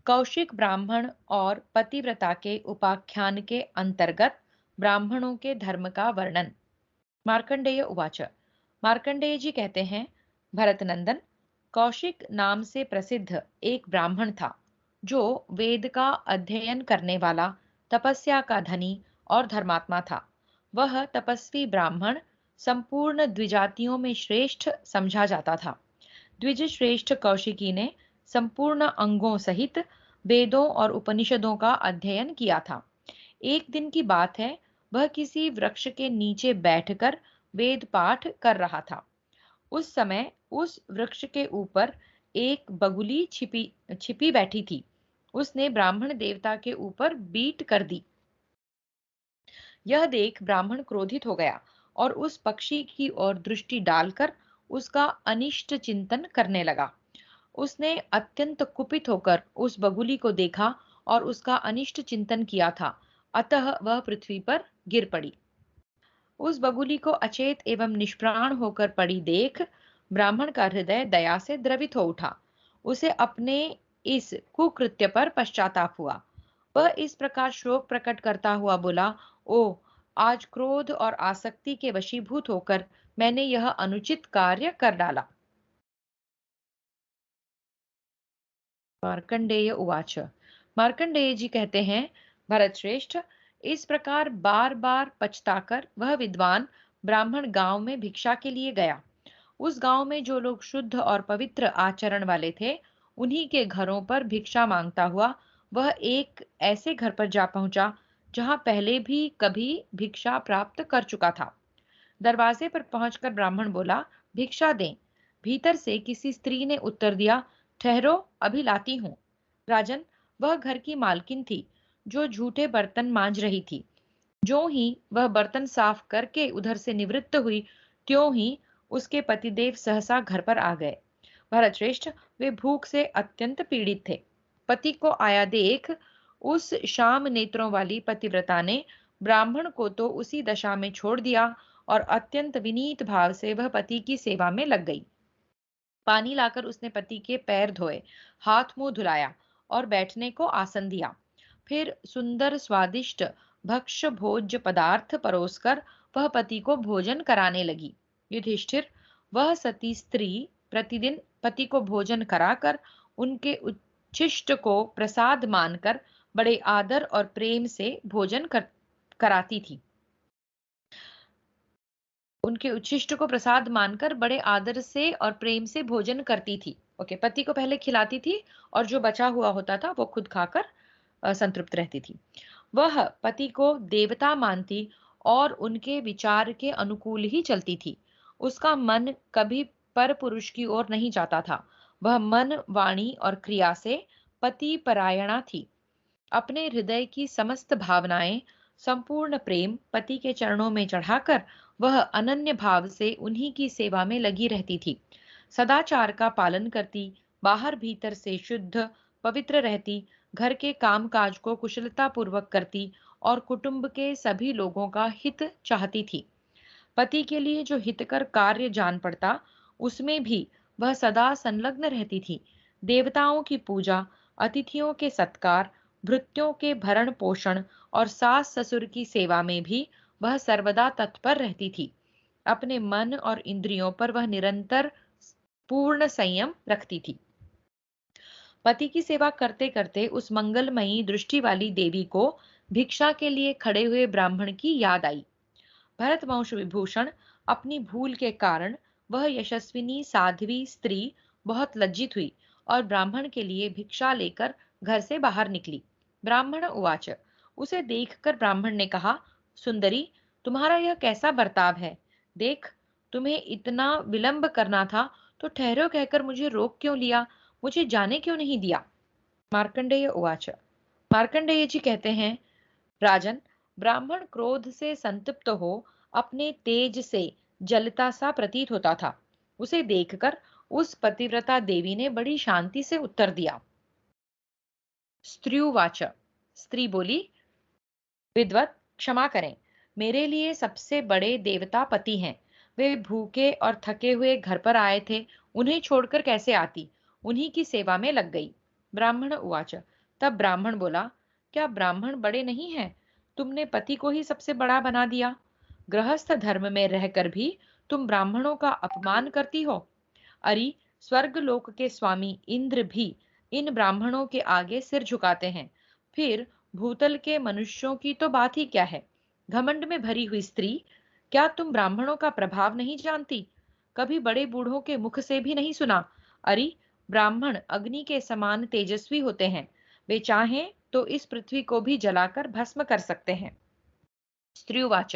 कौशिक ब्राह्मण और पतिव्रता के उपाख्यान के अंतर्गत ब्राह्मणों के धर्म का वर्णन। मार्कंडेय उवाच। मार्कंडेय जी कहते हैं, भरत नंदन, कौशिक नाम से प्रसिद्ध एक ब्राह्मण था, जो वेद का अध्ययन करने वाला, तपस्या का धनी और धर्मात्मा था। वह तपस्वी ब्राह्मण संपूर्ण द्विजातियों में श्रेष्ठ समझा जाता था। द्विज श्रेष्ठ कौशिकी ने संपूर्ण अंगों सहित वेदों और उपनिषदों का अध्ययन किया था। एक दिन की बात है, वह किसी वृक्ष के नीचे बैठकर वेद पाठ कर रहा था। उस समय उस वृक्ष के ऊपर एक बगुली छिपी छिपी बैठी थी। उसने ब्राह्मण देवता के ऊपर बीट कर दी। यह देख ब्राह्मण क्रोधित हो गया और उस पक्षी की ओर दृष्टि डालकर उसका अनिष्ट चिंतन करने लगा। उसने अत्यंत कुपित होकर उस बगुली को देखा और उसका अनिष्ट चिंतन किया था, अतः वह पृथ्वी पर गिर पड़ी। उस बगुली को अचेत एवं निष्प्राण होकर पड़ी देख ब्राह्मण का हृदय दया से द्रवित हो उठा। उसे अपने इस कुकृत्य पर पश्चाताप हुआ। वह इस प्रकार शोक प्रकट करता हुआ बोला, ओ, आज क्रोध और आसक्ति के वशीभूत होकर मैंने यह अनुचित कार्य कर डाला। मार्कंडेय उवाच। मार्कंडेय जी कहते हैं, भरत श्रेष्ठ, इस प्रकार बार बार पछताकर वह विद्वान ब्राह्मण गांव में भिक्षा के लिए गया। उस गांव में जो लोग शुद्ध और पवित्र आचरण वाले थे, उन्हीं के घरों पर भिक्षा मांगता हुआ वह एक ऐसे घर पर जा पहुंचा जहां पहले भी कभी भिक्षा प्राप्त कर चुका था। दरवाजे पर पहुंचकर ब्राह्मण बोला, भिक्षा दें। भीतर से किसी स्त्री ने उत्तर दिया, ठहरो, अभी लाती हूँ। राजन, वह घर की मालकिन थी जो झूठे बर्तन मांज रही थी। ज्यों ही वह बर्तन साफ करके उधर से निवृत्त हुई, त्यों ही उसके पतिदेव सहसा घर पर आ गए। भरतश्रेष्ठ, वे भूख से अत्यंत पीड़ित थे। पति को आया देख उस शाम नेत्रों वाली पतिव्रता ने ब्राह्मण को तो उसी दशा में छोड़ दिया और अत्यंत विनीत भाव से वह पति की सेवा में लग गई। पानी लाकर उसने पति के पैर धोए, हाथ मुंह धुलाया और बैठने को आसन दिया। फिर सुंदर स्वादिष्ट भक्ष्य भोज्य पदार्थ परोसकर वह पति को भोजन कराने लगी। युधिष्ठिर, वह सती स्त्री प्रतिदिन पति को भोजन कराकर उनके उच्छिष्ट को प्रसाद मानकर बड़े आदर और प्रेम से कराती थी। उनके उच्छिष्ट को प्रसाद मानकर बड़े आदर से और प्रेम से भोजन करती थी। ओके, पति को पहले खिलाती थी और जो बचा हुआ होता था वो खुद खाकर संतृप्त रहती थी। वह पति को देवता मानती और उनके विचार के अनुकूल ही चलती थी। उसका मन कभी पर पुरुष की ओर नहीं जाता था। वह मन, वाणी और क्रिया से पति परायणा थी। अपने हृदय की समस्त भावनाएं, संपूर्ण प्रेम पति के चरणों में चढ़ाकर वह अनन्य भाव से उन्हीं की सेवा में लगी रहती थी। सदाचार का पालन करती, बाहर भीतर से शुद्ध पवित्र रहती, घर के कामकाज को कुशलता पूर्वक करती और कुटुंब के सभी लोगों का हित चाहती थी। पति के लिए जो हितकर कार्य जान पड़ता, उसमें भी वह सदा संलग्न रहती थी। देवताओं की पूजा, अतिथियों के सत्कार, भृत्यों के भरण पोषण और सास ससुर की सेवा में भी वह सर्वदा तत्पर रहती थी। अपने मन और इंद्रियों पर वह निरंतर पूर्ण संयम रखती थी। पति की सेवा करते करते उस मंगलमयी दृष्टि वाली देवी को भिक्षा के लिए खड़े हुए ब्राह्मण की याद आई। भरतवंश विभूषण, अपनी भूल के कारण वह यशस्विनी साध्वी स्त्री बहुत लज्जित हुई और ब्राह्मण के लिए भिक्षा लेकर घर से बाहर निकली। ब्राह्मण उवाच, उसे देखकर ब्राह्मण ने कहा, सुंदरी, तुम्हारा यह कैसा बर्ताव है? देख, तुम्हें इतना विलंब करना था तो ठहरो कहकर मुझे रोक क्यों लिया? मुझे जाने क्यों नहीं दिया? मार्कंडेय उवाच, मार्कंडेय जी कहते हैं, राजन, ब्राह्मण क्रोध से संतप्त हो अपने तेज से जलता सा प्रतीत होता था। उसे देखकर उस पतिव्रता देवी ने बड़ी शांति से उत्तर दिया। स्त्र्युवाच, स्त्री बोली, विद्वत, क्षमा करें, मेरे लिए सबसे बड़े देवता पति हैं। वे भूखे और थके हुए घर पर आए थे, उन्हें छोड़कर कैसे आती? उन्हीं की सेवा में लग गई। ब्राह्मण उवाच, तब ब्राह्मण बोला, क्या ब्राह्मण बड़े नहीं हैं? तुमने पति को ही सबसे बड़ा बना दिया। गृहस्थ धर्म में रहकर भी तुम ब्राह्मणों का अपमान करती हो। अरे, स्वर्ग लोक के स्वामी इंद्र भी इन ब्राह्मणों के आगे सिर झुकाते हैं, फिर भूतल के मनुष्यों की तो बात ही क्या है? घमंड में भरी हुई स्त्री, क्या तुम ब्राह्मणों का प्रभाव नहीं जानती? कभी बड़े बूढ़ों के मुख से भी नहीं सुना? अरे, ब्राह्मण अग्नि के समान तेजस्वी होते हैं। वे चाहें तो इस पृथ्वी को भी जलाकर भस्म कर सकते हैं। स्त्रीवाच,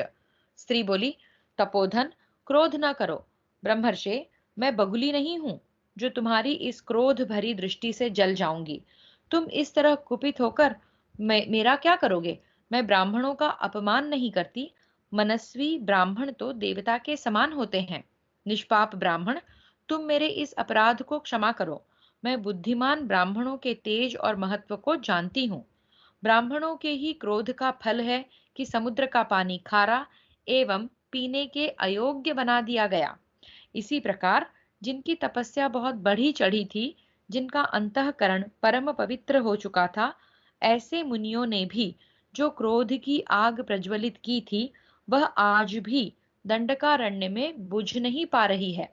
स्त्री बोली, तपोधन, क्रोध न करो। ब्रह्मर्षे, मैं बगुली नहीं हूं जो तुम्हारी इस क्रोध भरी दृष्टि से जल जाऊंगी। तुम इस तरह कुपित होकर मेरा क्या करोगे? मैं ब्राह्मणों का अपमान नहीं करती। मनस्वी ब्राह्मण तो देवता के समान होते हैं। निष्पाप ब्राह्मण, तुम मेरे इस अपराध को क्षमा करो। मैं बुद्धिमान ब्राह्मणों के तेज और महत्व को जानती हूँ। ब्राह्मणों के ही क्रोध का फल है कि समुद्र का पानी खारा एवं पीने के अयोग्य बना दिया गया। इसी प्रकार जिनकी तपस्या बहुत बढ़ी चढ़ी थी, जिनका अंतःकरण परम पवित्र हो चुका था, ऐसे मुनियों ने भी जो क्रोध की आग प्रज्वलित की थी, वह आज भी दंडकारण्य में बुझ नहीं पा रही है।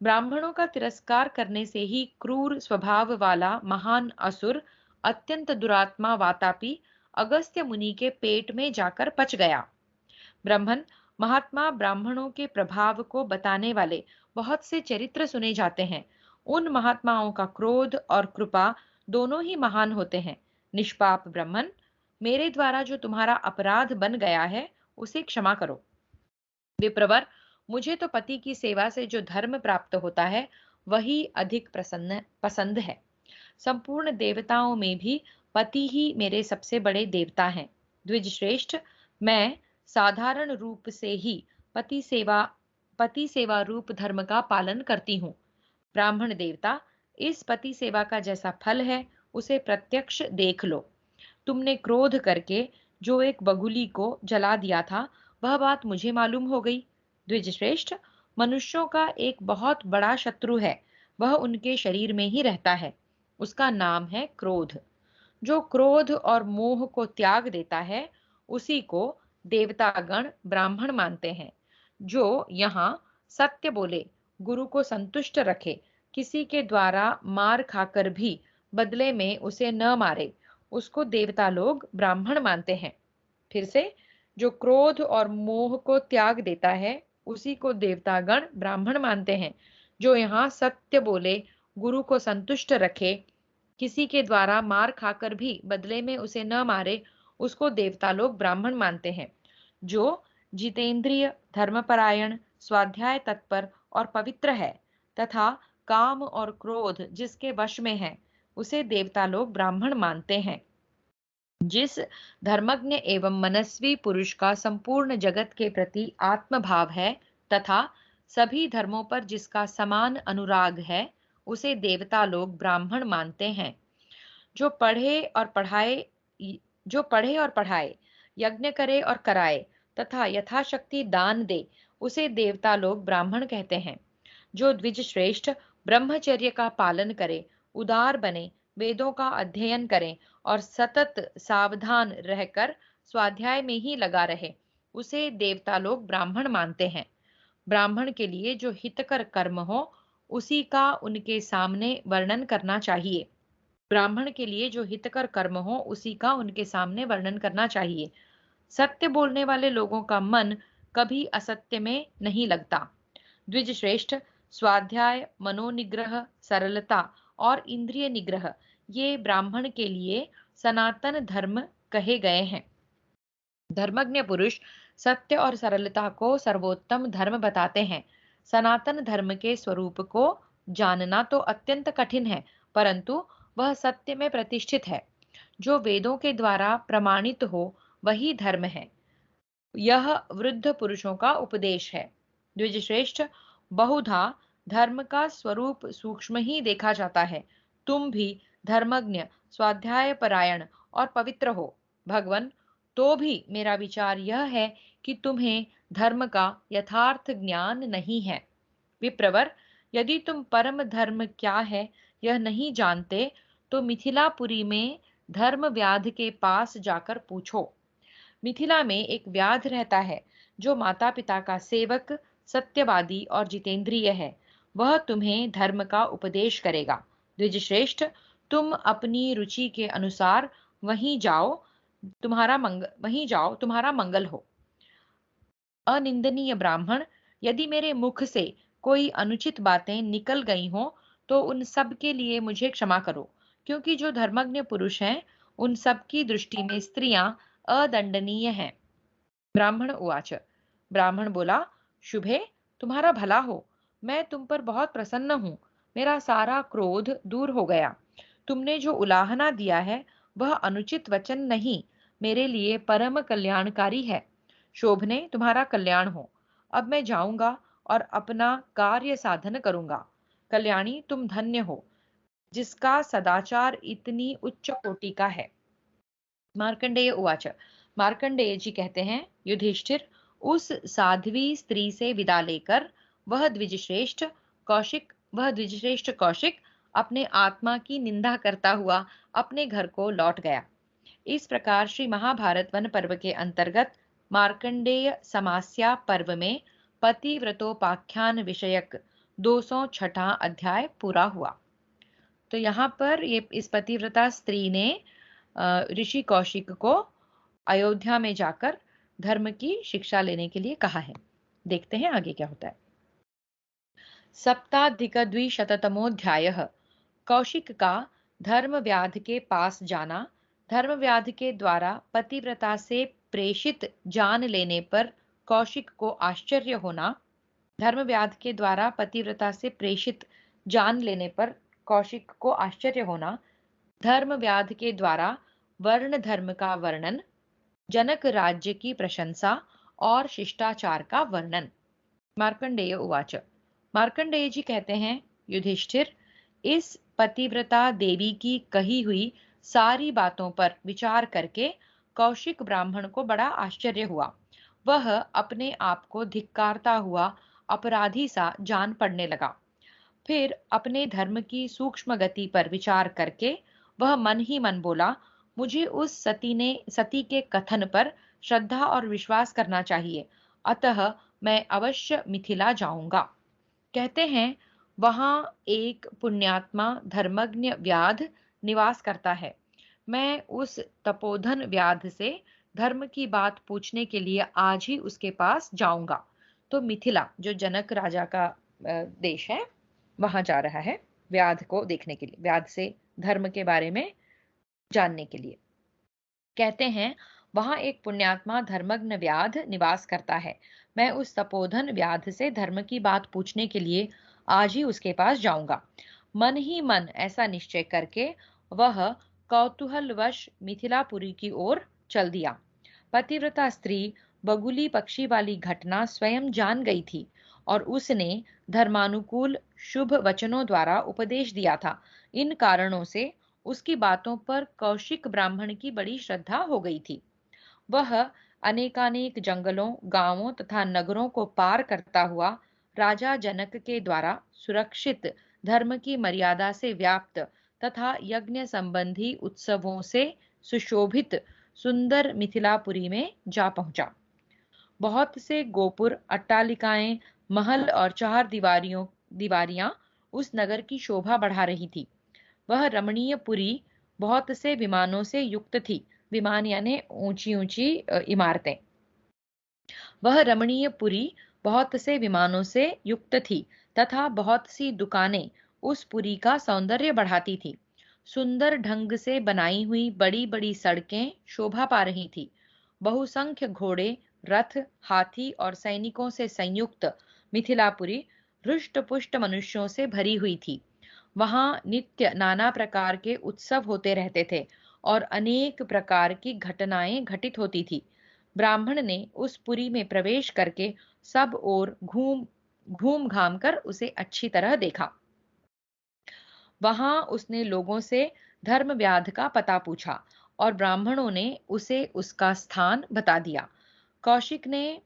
ब्राह्मणों का तिरस्कार करने से ही क्रूर स्वभाव वाला महान असुर, अत्यंत दुरात्मा वातापी अगस्त्य मुनि के पेट में जाकर पच गया। ब्राह्मण, महात्मा ब्राह्मणों के प्रभाव को बताने वाले बहुत से चरित्र सुने जाते हैं। उन महात्माओं का क्रोध और कृपा दोनों ही महान होते हैं। निष्पाप ब्राह्मण, मेरे द्वारा जो तुम्हारा अपराध बन गया है, उसे क्षमा करो। विप्रवर, मुझे तो पति की सेवा से जो धर्म प्राप्त होता है, वही अधिक पसंद है। संपूर्ण देवताओं में भी पति ही मेरे सबसे बड़े देवता हैं। द्विजश्रेष्ठ, मैं साधारण रूप से ही पति सेवा पति सेवा रूप धर्म का पालन करती हूँ। ब्राह्मण देवता, इस पति सेवा का जैसा फल है उसे प्रत्यक्ष देख लो। तुमने क्रोध करके जो एक बगुली को जला दिया था, वह बात मुझे मालूम हो गई। द्विजश्रेष्ठ, मनुष्यों का एक बहुत बड़ा शत्रु है, वह उनके शरीर में ही रहता है। उसका नाम है क्रोध। जो क्रोध और मोह को त्याग देता है, उसी को देवतागण ब्राह्मण मानते हैं। जो यहाँ सत्य बोले, गुरु को संतुष्ट रखे, किसी के द्वारा मार खाकर भी बदले में उसे न मारे, उसको देवता लोग ब्राह्मण मानते हैं। फिर से, जो क्रोध और मोह को त्याग देता है, उसी को देवतागण ब्राह्मण मानते हैं। जो यहाँ सत्य बोले, गुरु को संतुष्ट रखे, किसी के द्वारा मार खाकर भी बदले में उसे न मारे, उसको देवता लोग ब्राह्मण मानते हैं। जो जितेंद्रिय, धर्मपरायण, स्वाध्याय तत्पर और पवित्र है तथा काम और क्रोध जिसके वश में है, उसे देवता लोग ब्राह्मण मानते हैं। जिस धर्मज्ञ एवं मनस्वी पुरुष का संपूर्ण जगत के प्रति आत्मभाव है तथा सभी धर्मों पर जिसका समान अनुराग है, उसे देवता लोग ब्राह्मण मानते हैं। जो पढ़े और पढ़ाए जो पढ़े और पढ़ाए, यज्ञ करे और कराए तथा यथाशक्ति दान दे, उसे देवता लोग ब्राह्मण कहते हैं। जो द्विज श्रेष्ठ ब्रह्मचर्य का पालन करे, उदार बने, वेदों का अध्ययन करें और सतत सावधान रहकर स्वाध्याय में ही लगा रहे, उसे देवता लोग ब्राह्मण मानते हैं। ब्राह्मण के लिए जो हितकर कर्म हो, उसी का उनके सामने वर्णन करना चाहिए। ब्राह्मण के लिए जो हितकर कर्म हो, उसी का उनके सामने वर्णन करना चाहिए। सत्य बोलने वाले लोगों का मन कभी असत्य में नहीं लगता। द्विज श्रेष्ठ, स्वाध्याय, मनोनिग्रह, सरलता और इंद्रिय निग्रह, ये ब्राह्मण के लिए सनातन धर्म कहे गए हैं। धर्मज्ञ पुरुष सत्य और सरलता को सर्वोत्तम धर्म बताते हैं। सनातन धर्म के स्वरूप को जानना तो अत्यंत कठिन है, परंतु वह सत्य में प्रतिष्ठित है। जो वेदों के द्वारा प्रमाणित हो, वही धर्म है। यह वृद्ध पुरुषों का उपदेश है। द्विजश्रेष्ठ, बहुधा धर्म का स्वरूप सूक्ष्म ही देखा जाता है। तुम भी धर्मज्ञ, स्वाध्याय परायण और पवित्र हो। भगवन, तो भी मेरा विचार यह है कि तुम्हें धर्म का यथार्थ ज्ञान नहीं है। विप्रवर, यदि तुम परम धर्म क्या है यह नहीं जानते, तो मिथिलापुरी में धर्म व्याध के पास जाकर पूछो। मिथिला में एक व्याध रहता है, जो माता पिता का सेवक, सत्यवादी और जितेंद्रिय है। वह तुम्हें धर्म का उपदेश करेगा। द्विजश्रेष्ठ, तुम अपनी रुचि के अनुसार वहीं जाओ, तुम्हारा मंगल हो। अनिंदनीय ब्राह्मण, यदि मेरे मुख से कोई अनुचित बातें निकल गई हों, तो उन सब के लिए मुझे क्षमा करो, क्योंकि जो धर्मज्ञ पुरुष हैं, उन सब की दृष्टि में स्त्रियां अदंडनीय हैं। ब्राह्मण उवाच। ब्राह्मण बोला, शुभे, तुम्हारा भला हो। मैं तुम पर बहुत प्रसन्न हूँ। मेरा सारा क्रोध दूर हो गया। तुमने जो उलाहना दिया है, वह अनुचित वचन नहीं, मेरे लिए परम कल्याणकारी है। शोभने, तुम्हारा कल्याण हो। अब मैं जाऊंगा और अपना कार्य साधन करूंगा। कल्याणी, तुम धन्य हो, जिसका सदाचार इतनी उच्च कोटि का है। मार्कंडेय उवाच। मार्कंडेय जी कहते हैं, युधिष्ठिर, उस साध्वी स्त्री से विदा लेकर वह द्विजश्रेष्ठ कौशिक अपने आत्मा की निंदा करता हुआ अपने घर को लौट गया। इस प्रकार श्री महाभारत वन पर्व के अंतर्गत मार्कंडेय समास्या पर्व में पतिव्रतोपाख्यान विषयक 206वां अध्याय पूरा हुआ। तो यहाँ पर ये इस पतिव्रता स्त्री ने ऋषि कौशिक को अयोध्या में जाकर धर्म की शिक्षा लेने के लिए कहा है। देखते हैं आगे क्या होता है। सप्ताधिकद्विशततमोऽध्यायः। कौशिक का धर्म व्याध के पास जाना। धर्म व्याध के द्वारा पतिव्रता से प्रेषित जान लेने पर कौशिक को आश्चर्य होना। धर्म व्याध के द्वारा पतिव्रता से प्रेषित जान लेने पर कौशिक को आश्चर्य होना, धर्म व्याध के द्वारा वर्ण धर्म का वर्णन, जनक राज्य की प्रशंसा और शिष्टाचार का वर्णन। मार्कंडेय उवाच। मार्कंडेय जी कहते हैं, युधिष्ठिर, इस पतिव्रता देवी की कही हुई सारी बातों पर विचार करके कौशिक ब्राह्मण को बड़ा आश्चर्य हुआ। वह अपने आप को धिक्कारता हुआ अपराधी सा जान पड़ने लगा। फिर अपने धर्म की सूक्ष्म गति पर विचार करके वह मन ही मन बोला, मुझे उस सती के कथन पर श्रद्धा और विश्वास करना चाहिए, अतः मैं अवश्य मिथिला जाऊंगा। कहते हैं, वहां एक पुण्यात्मा धर्मज्ञ व्याध निवास करता है। मैं उस तपोधन व्याध से धर्म की बात पूछने के लिए आज ही उसके पास जाऊंगा। तो मिथिला जो जनक राजा का देश है, वहां जा रहा है व्याध को देखने के लिए, व्याध से धर्म के बारे में जानने के लिए। कहते हैं, वहां एक पुण्यात्मा धर्मज्ञ व्याध निवास करता है। मैं उस तपोधन व्याध से धर्म की बात पूछने के लिए आज ही उसके पास जाऊंगा। मन ही मन ऐसा निश्चय करके वह कौतूहलवश मिथिलापुरी की ओर चल दिया। पतिव्रता स्त्री बगुली पक्षी वाली घटना स्वयं जान गई थी और उसने धर्मानुकूल शुभ वचनों द्वारा उपदेश दिया था। इन कारणों से उसकी बातों पर कौशिक ब्राह्मण की बड़ी श्रद्धा हो गई थी। वह अनेकानेक जंगलों, गांवों तथा नगरों को पार करता हुआ राजा जनक के द्वारा सुरक्षित धर्म की मर्यादा से व्याप्त तथा यज्ञ संबंधी उत्सवों से सुशोभित सुंदर मिथिलापुरी में जा पहुंचा। बहुत से गोपुर, अट्टालिकाएं, महल और चार दीवारियां उस नगर की शोभा बढ़ा रही थी। वह रमणीय पुरी बहुत से विमानों से युक्त थी। विमान यानी ऊंची ऊंची इमारतें। वह रमणीय पुरी बहुत से विमानों से युक्त थी तथा बहुत सी दुकानें उस पुरी का सौंदर्य बढ़ाती थी। सुंदर ढंग से बनाई हुई बड़ी बड़ी सड़कें शोभा पा रही थी। बहुसंख्य घोड़े, रथ, हाथी और सैनिकों से संयुक्त मिथिलापुरी हृष्ट पुष्ट मनुष्यों से भरी हुई थी। वहां नित्य नाना प्रकार के उत्सव होते रहते थे और अनेक प्रकार की घटनाएं घटित होती थी। ब्राह्मण ने उस पुरी में प्रवेश करके सब ओर घूम घूम घाम कर उसे अच्छी तरह देखा। वहां उसने लोगों से धर्म व्याध का पता पूछा और ब्राह्मणों ने उसे उसका स्थान बता दिया। कौशिक ने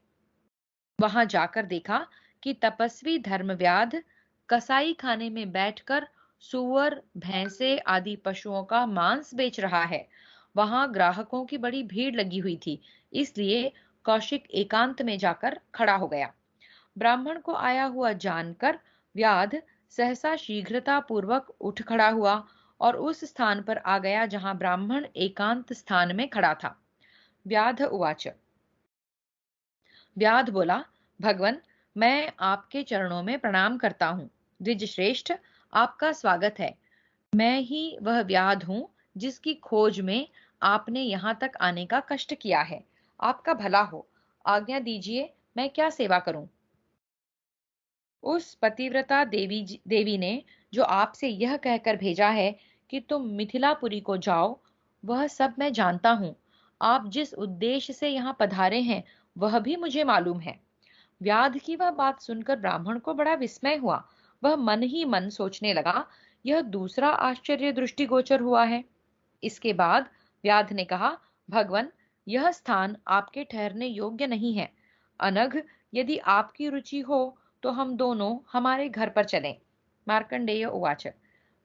वहां जाकर देखा कि तपस्वी धर्मव्याध कसाई खाने में बैठकर सुअर, भैंसे आदि पशुओं का मांस बेच रहा है। वहां ग्राहकों की बड़ी भीड़ लगी हुई थी, इसलिए कौशिक एकांत में जाकर खड़ा हो गया। ब्राह्मण को आया हुआ जानकर व्याध सहसा शीघ्रता पूर्वक उठ खड़ा हुआ और उस स्थान पर आ गया जहां ब्राह्मण एकांत स्थान में खड़ा था। व्याध उवाच। व्याध बोला, भगवन, मैं आपके चरणों में प्रणाम करता हूँ। द्विज श्रेष्ठ, आपका स्वागत है। मैं ही वह व्याध हूँ जिसकी खोज में आपने यहाँ तक आने का कष्ट किया है। आपका भला हो, आज्ञा दीजिए, मैं क्या सेवा करूं। उस पतिव्रता देवी ने जो आपसे यह कहकर भेजा है कि तुम मिथिलापुरी को जाओ, वह सब मैं जानता हूँ। आप जिस उद्देश्य से यहाँ पधारे हैं वह भी मुझे मालूम है। व्याध की वह बात सुनकर ब्राह्मण को बड़ा विस्मय हुआ। वह मन ही मन सोचने लगा, यह दूसरा आश्चर्य दृष्टिगोचर हुआ है। इसके बाद व्याध ने कहा, भगवन, यह स्थान आपके ठहरने योग्य नहीं है। अनघ, यदि आपकी रुचि हो तो हम दोनों हमारे घर पर चलें। मार्कंडेय उवाच।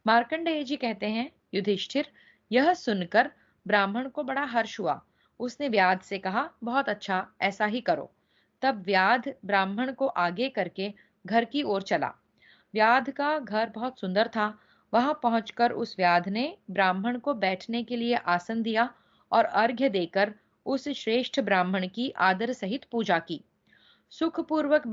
मार्कंडेय जी कहते हैं, युधिष्ठिर, यह सुनकर ब्राह्मण को बड़ा हर्ष हुआ। उसने व्याध से कहा, बहुत अच्छा, ऐसा ही करो। तब व्याध ब्राह्मण को आगे करके घर की ओर चला। व्याध का घर बहुत सुंदर था। वहां पहुंचकर उस व्याध ने ब्राह्मण को बैठने के लिए आसन दिया और अर्घ्य देकर उस श्रेष्ठ ब्राह्मण की आदर सहित पूजा की। सुखपूर्वक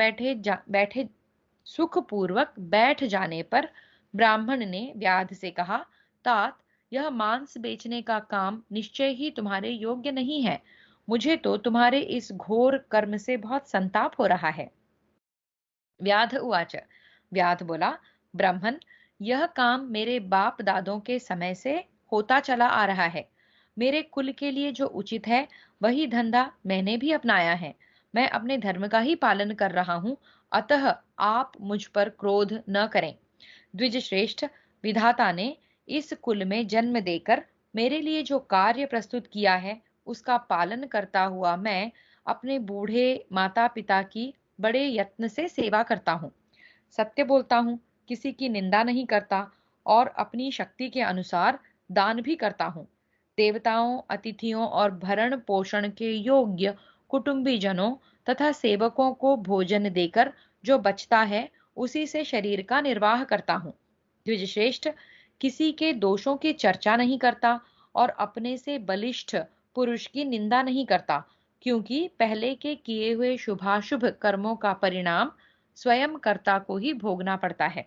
बैठ जाने पर ब्राह्मण ने व्याध से कहा, तात, यह मांस बेचने का काम निश्चय ही तुम्हारे योग्य नहीं है। मुझे तो तुम्हारे इस घोर कर्म से बहुत संताप हो रहा है। व्याध उवाच। व्याध बोला, ब्राह्मण, यह काम मेरे बाप दादों के समय से होता चला आ रहा है। मेरे कुल के लिए जो उचित है वही धंधा मैंने भी अपनाया है। मैं अपने धर्म का ही पालन कर रहा हूँ, अतः आप मुझ पर क्रोध न करें। द्विज श्रेष्ठ, विधाता ने इस कुल में जन्म देकर मेरे लिए जो कार्य प्रस्तुत किया है उसका पालन करता हुआ मैं अपने बूढ़े माता पिता की बड़े यत्न से सेवा करता हूँ। सत्य बोलता हूँ, किसी की निंदा नहीं करता और अपनी शक्ति के अनुसार दान भी करता हूँ। देवताओं, अतिथियों और भरण पोषण के योग्य कुटुंबीजनों तथा सेवकों को भोजन देकर जो बचता है उसी से शरीर का निर्वाह करता हूँ। द्विजश्रेष्ठ, किसी के दोषों की चर्चा नहीं करता और अपने से बलिष्ठ पुरुष की निंदा नहीं करता, क्योंकि पहले के किए हुए शुभाशुभ कर्मों का परिणाम स्वयं कर्ता को ही भोगना पड़ता है।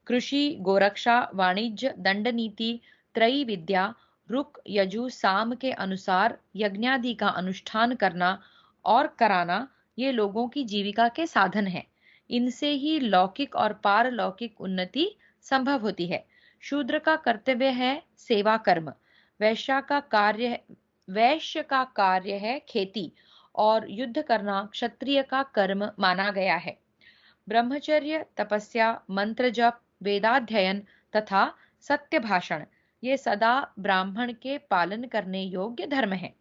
कृषि, गोरक्षा, वाणिज्य, दंड नीति, त्रयी विद्या, रुक, यजु, साम के अनुसार यज्ञादि का अनुष्ठान करना और कराना ये लोगों की जीविका के साधन हैं। इनसे ही लौकिक और पारलौकिक उन्नति संभव होती है। शूद्र का कर्तव्य है सेवा कर्म। वैश्य का कार्य वैश्य का कार्य है खेती और युद्ध करना क्षत्रिय का कर्म माना गया है। ब्रह्मचर्य, तपस्या, मंत्र जप, वेदाध्ययन तथा सत्य भाषण ये सदा ब्राह्मण के पालन करने योग्य धर्म हैं।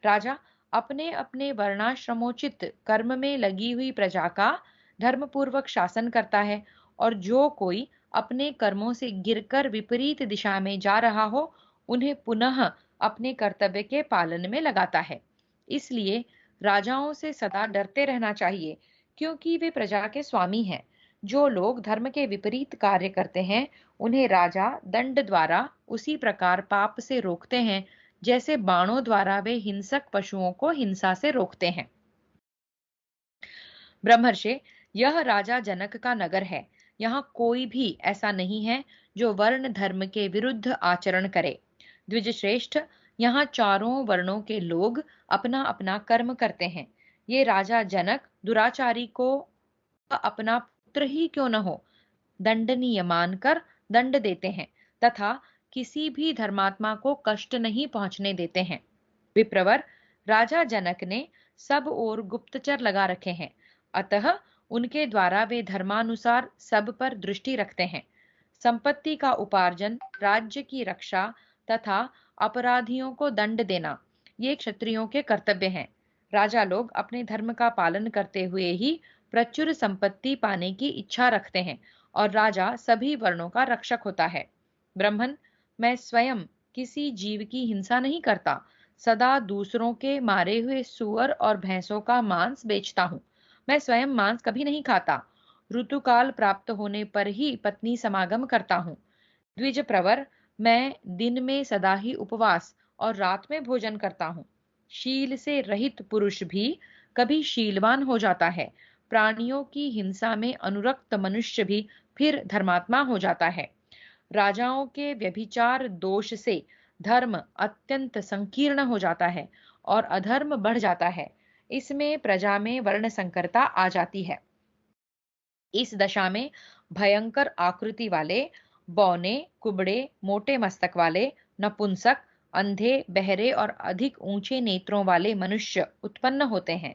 राजा अपने अपने वर्णाश्रमोचित कर्म में लगी हुई प्रजा का धर्मपूर्वक शासन करता है, और जो कोई अपने कर्मों से गिरकर विपरीत दिशा में जा रहा हो उन्हें पुनः अपने कर्तव्य के पालन में लगाता है। इसलिए राजाओं से सदा डरते रहना चाहिए, क्योंकि वे प्रजा के स्वामी हैं। जो लोग धर्म के विपरीत कार्य करते हैं उन्हें राजा दंड द्वारा उसी प्रकार पाप से रोकते हैं जैसे बाणों द्वारा वे हिंसक पशुओं को हिंसा से रोकते हैं। ब्रह्मर्षि, यह राजा जनक का नगर है। यहाँ कोई भी ऐसा नहीं है जो वर्ण धर्म के विरुद्ध आचरण करे। द्विजश्रेष्ठ, यहाँ चारों वर्णों के लोग अपना अपना कर्म करते हैं। ये राजा जनक दुराचारी को अपना पुत्र ही क्यों न हो दंडनीय मानकर दंड देते हैं तथा किसी भी धर्मात्मा को कष्ट नहीं पहुंचने देते हैं। विप्रवर, राजा जनक ने सब ओर गुप्तचर लगा रखे हैं, अतः उनके द्वारा वे धर्मानुसार सब पर दृष्टि रखते हैं। संपत्ति का उपार्जन, राज्य की रक्षा तथा अपराधियों को दंड देना ये क्षत्रियों के कर्तव्य हैं। राजा लोग अपने धर्म का पालन करते हुए ही प्रचुर संपत्ति पाने की इच्छा रखते हैं और राजा सभी वर्णों का रक्षक होता है। ब्राह्मण, मैं स्वयं किसी जीव की हिंसा नहीं करता, सदा दूसरों के मारे हुए सुअर और भैंसों का मांस बेचता हूँ। मैं स्वयं मांस कभी नहीं खाता। ऋतुकाल प्राप्त होने पर ही पत्नी समागम करता हूँ। द्विज प्रवर, मैं दिन में सदा ही उपवास और रात में भोजन करता हूँ। शील से रहित पुरुष भी कभी शीलवान हो जाता है। प्राणियों की हिंसा में अनुरक्त मनुष्य भी फिर धर्मात्मा हो जाता है। राजाओं के व्यभिचार दोष से धर्म अत्यंत संकीर्ण हो जाता है और अधर्म बढ़ जाता है। इसमें प्रजा में वर्ण संकरता आ जाती है। इस दशा में भयंकर आकृति वाले, बौने, कुबड़े, मोटे मस्तक वाले, नपुंसक, अंधे, बहरे और अधिक ऊंचे नेत्रों वाले मनुष्य उत्पन्न होते हैं।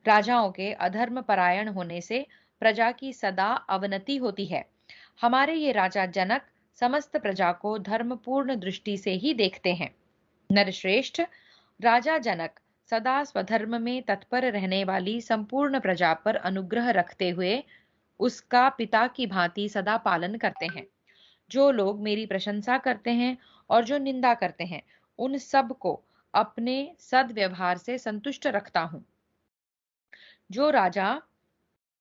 राजाओं के अधर्म परायण होने से प्रजा की सदा अवनति होती है। हमारे ये राजा जनक समस्त प्रजा को धर्मपूर्ण दृष्टि से ही देखते हैं। नरश्रेष्ठ, राजा जनक सदा स्वधर्म में तत्पर रहने वाली संपूर्ण प्रजा पर अनुग्रह रखते हुए उसका पिता की भांति सदा पालन करते हैं। जो लोग मेरी प्रशंसा करते हैं और जो निंदा करते हैं उन सब को अपने सद्व्यवहार से संतुष्ट रखता हूँ। जो राजा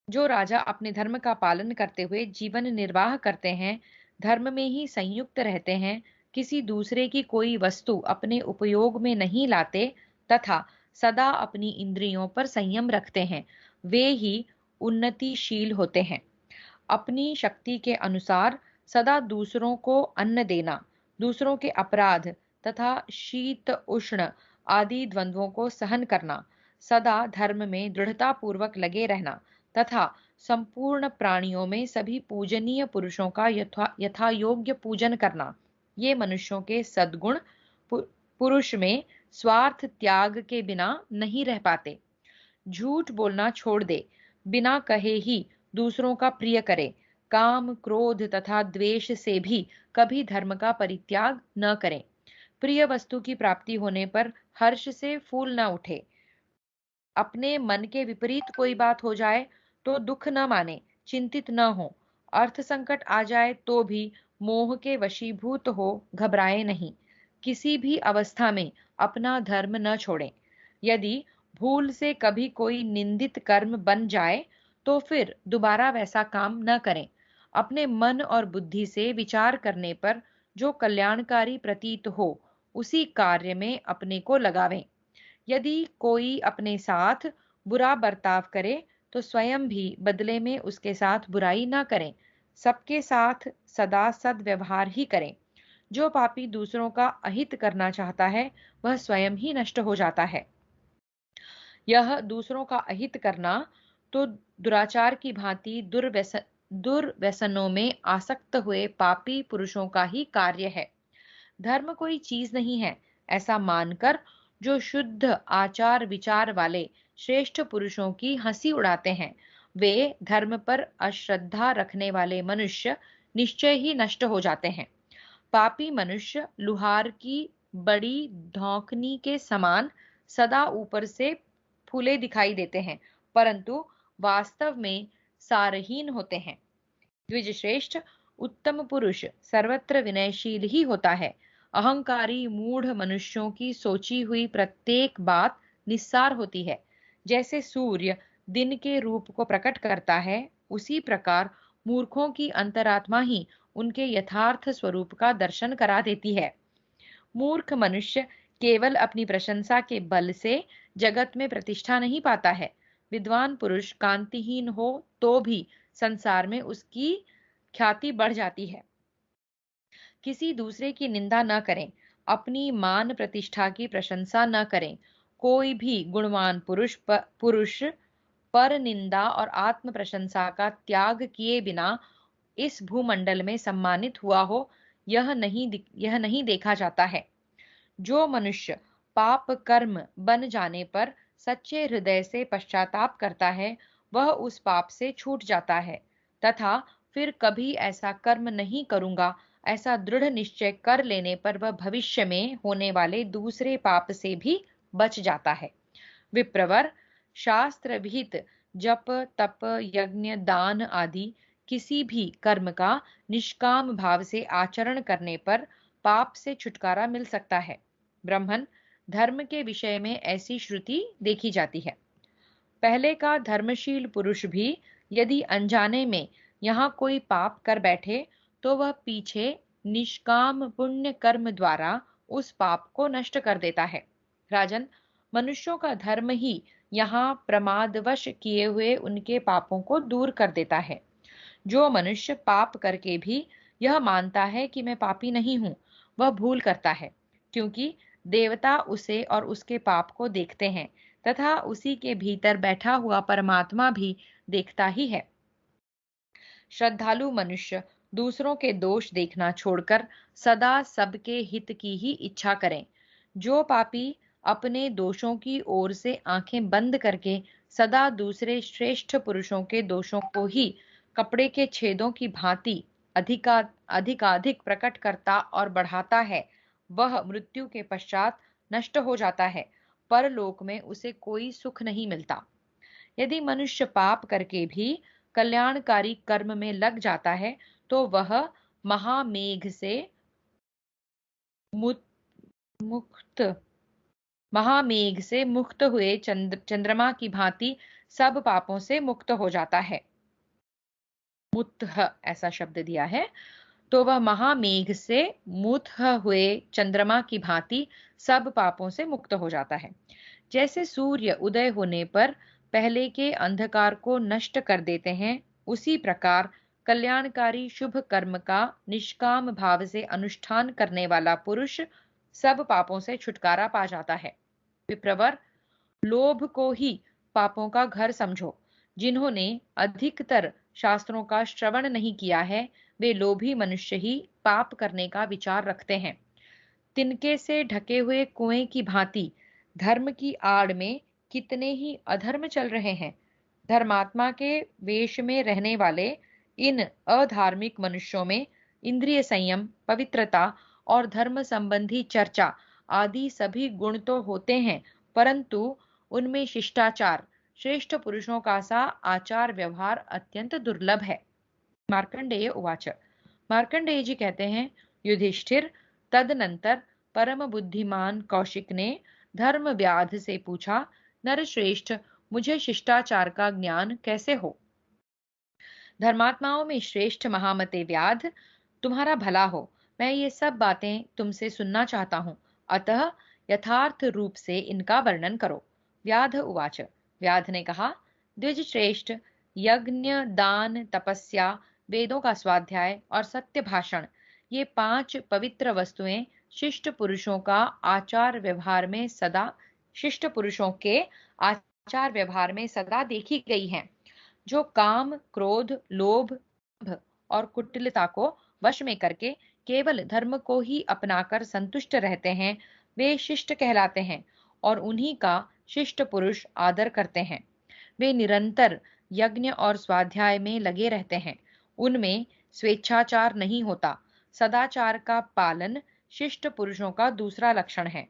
जो राजा अपने धर्म का पालन करते हुए जीवन निर्वाह करते हैं, धर्म में ही संयुक्त रहते हैं, किसी दूसरे की कोई वस्तु अपने उपयोग में नहीं लाते तथा सदा अपनी इंद्रियों पर संयम रखते हैं, वे ही उन्नतिशील होते हैं। अपनी शक्ति के अनुसार सदा दूसरों को अन्न देना, दूसरों के अपराध तथा शीत उष्ण आदि द्वंद्वों को सहन करना, सदा धर्म में दृढ़ता पूर्वक लगे रहना तथा संपूर्ण प्राणियों में सभी पूजनीय पुरुषों का यथा योग्य पूजन करना, ये मनुष्यों के सद्गुण पुरुष में स्वार्थ त्याग के बिना नहीं रह पाते। झूठ बोलना छोड़ दे, बिना कहे ही दूसरों का प्रिय करे, काम क्रोध तथा द्वेष से भी कभी धर्म का परित्याग न करें। प्रिय वस्तु की प्राप्ति होने पर हर्ष से फूल न उठे, अपने मन के विपरीत कोई बात हो जाए तो दुख न माने, चिंतित न हो, अर्थ संकट आ जाए तो भी मोह के वशीभूत हो घबराए नहीं, किसी भी अवस्था में अपना धर्म न छोड़ें। यदि भूल से कभी कोई निंदित कर्म बन जाए तो फिर दोबारा वैसा काम न करें। अपने मन और बुद्धि से विचार करने पर जो कल्याणकारी प्रतीत हो उसी कार्य में अपने को लगावें। यदि कोई अपने साथ बुरा बर्ताव करे तो स्वयं भी बदले में उसके साथ बुराई ना करें, सबके साथ सदा सद्व्यवहार ही करें। जो पापी दूसरों का अहित करना चाहता है वह स्वयं ही नष्ट हो जाता है। यह दूसरों का अहित करना तो दुराचार की भांति दुर्व्यसनों में आसक्त हुए पापी पुरुषों का ही कार्य है। धर्म कोई चीज नहीं है ऐसा मानकर जो शुद्ध आचार विचार वाले श्रेष्ठ पुरुषों की हंसी उड़ाते हैं, वे धर्म पर अश्रद्धा रखने वाले मनुष्य निश्चय ही नष्ट हो जाते हैं। पापी मनुष्य लुहार की बड़ी धौंकनी के समान सदा ऊपर से फूले दिखाई देते हैं, परंतु वास्तव में सारहीन होते हैं। द्विजश्रेष्ठ, उत्तम पुरुष सर्वत्र विनयशील ही होता है। अहंकारी मूढ़ मनुष्यों की सोची हुई प्रत्येक बात निस्सार होती है। जैसे सूर्य दिन के रूप को प्रकट करता है, उसी प्रकार मूर्खों की अंतरात्मा ही उनके यथार्थ स्वरूप का दर्शन करा देती है। मूर्ख मनुष्य केवल अपनी प्रशंसा के बल से जगत में प्रतिष्ठा नहीं पाता है। विद्वान पुरुष कांतिहीन हो तो भी संसार में उसकी ख्याति बढ़ जाती है। किसी दूसरे की निंदा न करें, अपनी मान प्रतिष्ठा की प्रशंसा न करें। कोई भी गुणवान पुरुष पर निंदा और आत्म प्रशंसा का त्याग किए बिना इस भूमंडल में सम्मानित हुआ हो, यह नहीं देखा जाता है। जो मनुष्य पाप कर्म बन जाने पर सच्चे हृदय से पश्चाताप करता है, वह उस पाप से छूट जाता है तथा फिर कभी ऐसा कर्म नहीं करूंगा ऐसा दृढ़ निश्चय कर लेने पर वह भविष्य में होने वाले दूसरे पाप से भी बच जाता है। विप्रवर, शास्त्र विहित जप तप यज्ञ दान आदि किसी भी कर्म का निष्काम भाव से आचरण करने पर पाप से छुटकारा मिल सकता है। ब्राह्मण धर्म के विषय में ऐसी श्रुति देखी जाती है। पहले का धर्मशील पुरुष भी यदि अनजाने में यहाँ कोई पाप कर बैठे तो वह पीछे निष्काम पुण्य कर्म द्वारा उस पाप को नष्ट कर देता है। राजन, मनुष्यों का धर्म ही यहाँ प्रमादवश किए हुए उनके पापों को दूर कर देता है। जो मनुष्य पाप करके भी यह मानता है कि मैं पापी नहीं हूं, वह भूल करता है, क्योंकि देवता उसे और उसके पाप को देखते हैं तथा उसी के भीतर बैठा हुआ परमात्मा भी देखता ही है। श्रद्धालु मनुष्य दूसरों के दोष देखना छोड़कर सदा सबके हित की ही इच्छा करें। जो पापी अपने दोषों की ओर से आंखें बंद करके सदा दूसरे श्रेष्ठ पुरुषों के दोषों को ही कपड़े के छेदों की भांति अधिकाधिक प्रकट करता और बढ़ाता है, वह मृत्यु के पश्चात नष्ट हो जाता है। परलोक में उसे कोई सुख नहीं मिलता। यदि मनुष्य पाप करके भी कल्याणकारी कर्म में लग जाता है तो वह महामेघ से मुक्त हुए चंद्रमा की भांति सब पापों से मुक्त हो जाता है। मुत्ह ऐसा शब्द दिया है, तो वह महामेघ से मुत्ह हुए चंद्रमा की भांति सब पापों से मुक्त हो जाता है। जैसे सूर्य उदय होने पर पहले के अंधकार को नष्ट कर देते हैं, उसी प्रकार कल्याणकारी शुभ कर्म का निष्काम भाव से अनुष्ठान करने वाला पुरुष सब पापों से छुटकारा पा जाता है। विप्रवर, लोभ को ही पापों का घर समझो। जिन्होंने अधिकतर शास्त्रों का श्रवण नहीं किया है, वे लोभी मनुष्य ही पाप करने का विचार रखते हैं। तिनके से ढके हुए कुएं की भांति धर्म की आड़ में कितने ही अधर्म चल रहे हैं। धर्मात्मा के वेश में रहने वाले इन अधार्मिक मनुष्यों में इंद्रिय संयम, पवित्रता और धर्म संबंधी चर्चा आदि सभी गुण तो होते हैं, परंतु उनमें शिष्टाचार, श्रेष्ठ पुरुषों का सा आचार व्यवहार अत्यंत दुर्लभ है। मार्कंडेय उवाच। मार्कंडेय जी कहते हैं, युधिष्ठिर, तदनंतर परम बुद्धिमान कौशिक ने धर्म व्याध से पूछा, नरश्रेष्ठ, मुझे शिष्टाचार का ज्ञान कैसे हो? धर्मात्माओं में श्रेष्ठ महामते व्याध, तुम्हारा भला हो, मैं ये सब बातें तुमसे सुनना चाहता हूँ, अतः यथार्थ रूप से इनका वर्णन करो। व्याध उवाच। व्याध ने कहा, द्विज श्रेष्ठ, यज्ञ, दान, तपस्या, वेदों का स्वाध्याय और सत्य भाषण, ये 5 पवित्र वस्तुएं शिष्ट पुरुषों का आचार व्यवहार में सदा शिष्ट पुरुषों के आचार व्यवहार में सदा देखी गई हैं। जो काम, क्रोध, लोभ और कुटिलता को वश में करके केवल धर्म को ही अपनाकर संतुष्ट रहते हैं, वे शिष्ट कहलाते हैं और उन्हीं का शिष्ट पुरुष आदर करते हैं। वे निरंतर यज्ञ और स्वाध्याय में लगे रहते हैं। उनमें स्वेच्छाचार नहीं होता। सदाचार का पालन शिष्ट पुरुषों का दूसरा लक्षण है।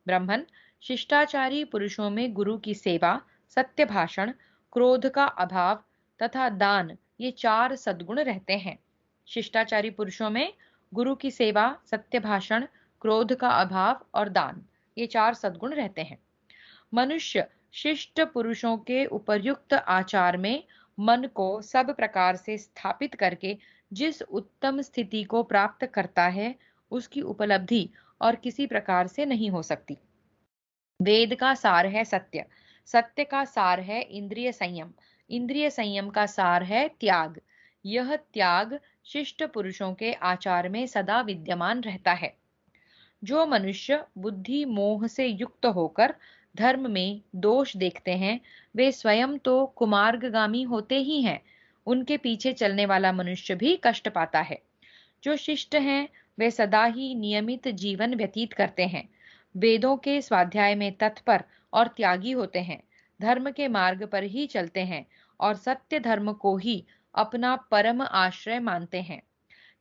ब्राह्मण, शिष्टाचारी पुरुषों में गुरु की सेवा, सत्य भाषण, क्रोध का अभाव तथा दान, ये 4 सद्गुण रहते हैं। शिष्टाचारी पुरुषों में गुरु की सेवा, सत्य भाषण, क्रोध का अभाव और दान, ये 4 सद्गुण रहते हैं। मनुष्य शिष्ट पुरुषों के उपर्युक्त आचार में मन को सब प्रकार से स्थापित करके जिस उत्तम स्थिति को प्राप्त करता है, उसकी उपलब्धि और किसी प्रकार से नहीं हो सकती। वेद का सार है सत्य, सत्य का सार है इंद्रिय संयम, इंद्रिय संयम का सार है त्याग। यह त्याग शिष्ट पुरुषों के आचार में सदा विद्यमान रहता है। जो मनुष्य बुद्धि मोह से युक्त होकर धर्म में दोष देखते हैं, वे स्वयं तो कुमार्गगामी होते ही हैं, उनके पीछे चलने वाला मनुष्य भी कष्ट पाता है। जो शिष्ट हैं, वे सदा ही नियमित जीवन व्यतीत करते हैं, वेदों के स्वाध्याय में तत्पर और त्यागी होते हैं, धर्म के मार्ग पर ही चलते हैं और सत्य धर्म को ही अपना परम आश्रय मानते हैं।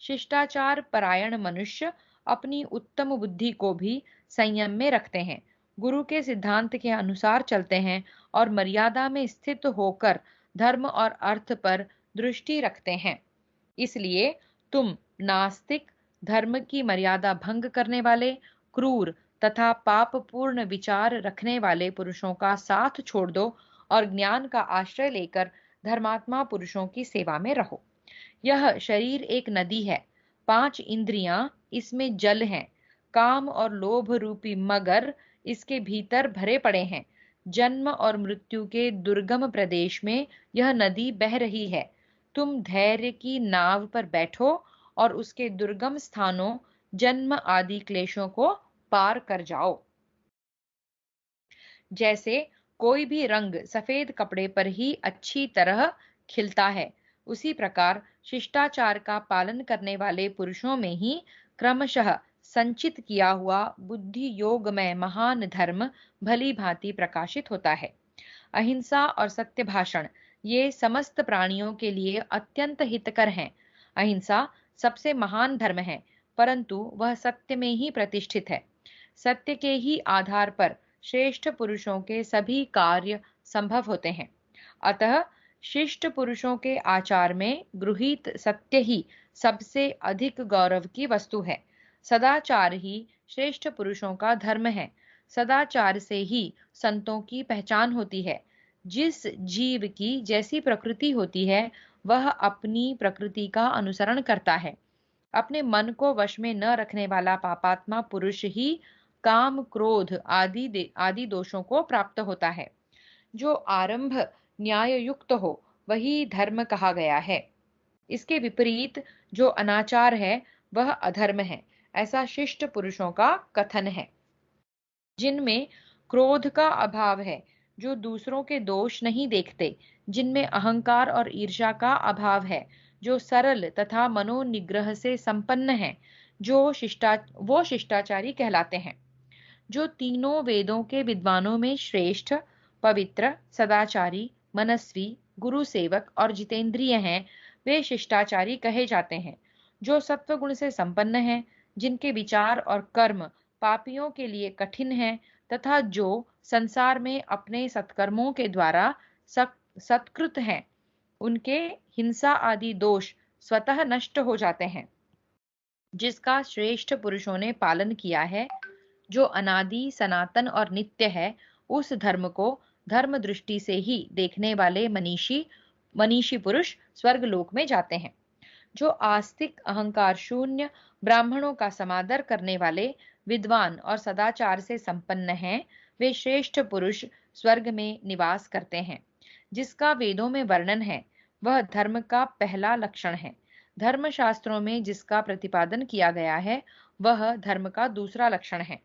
शिष्टाचार परायण मनुष्य अपनी उत्तम बुद्धि को भी संयम में रखते हैं, गुरु के सिद्धांत के अनुसार चलते हैं और मर्यादा में स्थित होकर धर्म और अर्थ पर दृष्टि रखते हैं। इसलिए तुम नास्तिक, धर्म की मर्यादा भंग करने वाले, क्रूर तथा पापपूर्ण विचार रखने वाले पुरुषों का साथ छोड़ दो और ज्ञान का आश्रय लेकर धर्मात्मा पुरुषों की सेवा में रहो। यह शरीर एक नदी है, 5 इंद्रियां इसमें जल हैं, काम और लोभ रूपी मगर इसके भीतर भरे पड़े हैं। जन्म और मृत्यु के दुर्गम प्रदेश में यह नदी बह रही है। तुम धैर्य की नाव पर बैठो और उसके दुर्गम स्थानों, जन्म आदि क्लेशों को पार कर जाओ। जैसे कोई भी रंग सफेद कपड़े पर ही अच्छी तरह खिलता है, उसी प्रकार शिष्टाचार का पालन करने वाले पुरुषों में ही क्रमशः संचित किया हुआ बुद्धि योगमय महान धर्म भली भांति प्रकाशित होता है। अहिंसा और सत्य भाषण, ये समस्त प्राणियों के लिए अत्यंत हितकर हैं। अहिंसा सबसे महान धर्म है, परंतु वह सत्य में ही प्रतिष्ठित है। सत्य के ही आधार पर श्रेष्ठ पुरुषों के सभी कार्य संभव होते हैं। अतः शिष्ट पुरुषों के आचार में गृहीत सत्य ही सबसे अधिक गौरव की वस्तु है। सदाचार ही श्रेष्ठ पुरुषों का धर्म है। सदाचार से ही संतों की पहचान होती है। जिस जीव की जैसी प्रकृति होती है, वह अपनी प्रकृति का अनुसरण करता है। अपने मन को वश में न रखने वाला पापात्मा पुरुष ही काम, क्रोध आदि दोषों को प्राप्त होता है। जो आरंभ न्याय युक्त हो, वही धर्म कहा गया है। इसके विपरीत जो अनाचार है, वह अधर्म है, ऐसा शिष्ट पुरुषों का कथन है। जिनमें क्रोध का अभाव है, जो दूसरों के दोष नहीं देखते, जिनमें अहंकार और ईर्ष्या का अभाव है, जो सरल तथा मनोनिग्रह से संपन्न हैं, वो शिष्टाचारी कहलाते हैं। जो तीनों वेदों के विद्वानों में श्रेष्ठ, पवित्र, सदाचारी, मनस्वी, गुरु सेवक और जितेंद्रिय हैं, वे शिष्टाचारी कहे जाते हैं। जो सत्वगुण से संपन्न हैं, जिनके विचार और कर्म पापियों के लिए कठिन हैं, तथा जो संसार में अपने सत्कर्मों के द्वारा सत्कृत हैं, उनके हिंसा आदि दोष स्वतः नष्ट हो जाते हैं। जिसका श्रेष्ठ पुरुषों ने पालन किया है, जो अनादि, सनातन और नित्य है, उस धर्म को धर्म दृष्टि से ही देखने वाले मनीषी मनीषी पुरुष स्वर्गलोक में जाते हैं। जो आस्तिक, अहंकार शून्य, ब्राह्मणों का समादर करने वाले, विद्वान और सदाचार से संपन्न हैं, वे श्रेष्ठ पुरुष स्वर्ग में निवास करते हैं। जिसका वेदों में वर्णन है, वह धर्म का पहला लक्षण है। धर्मशास्त्रों में जिसका प्रतिपादन किया गया है, वह धर्म का दूसरा लक्षण है।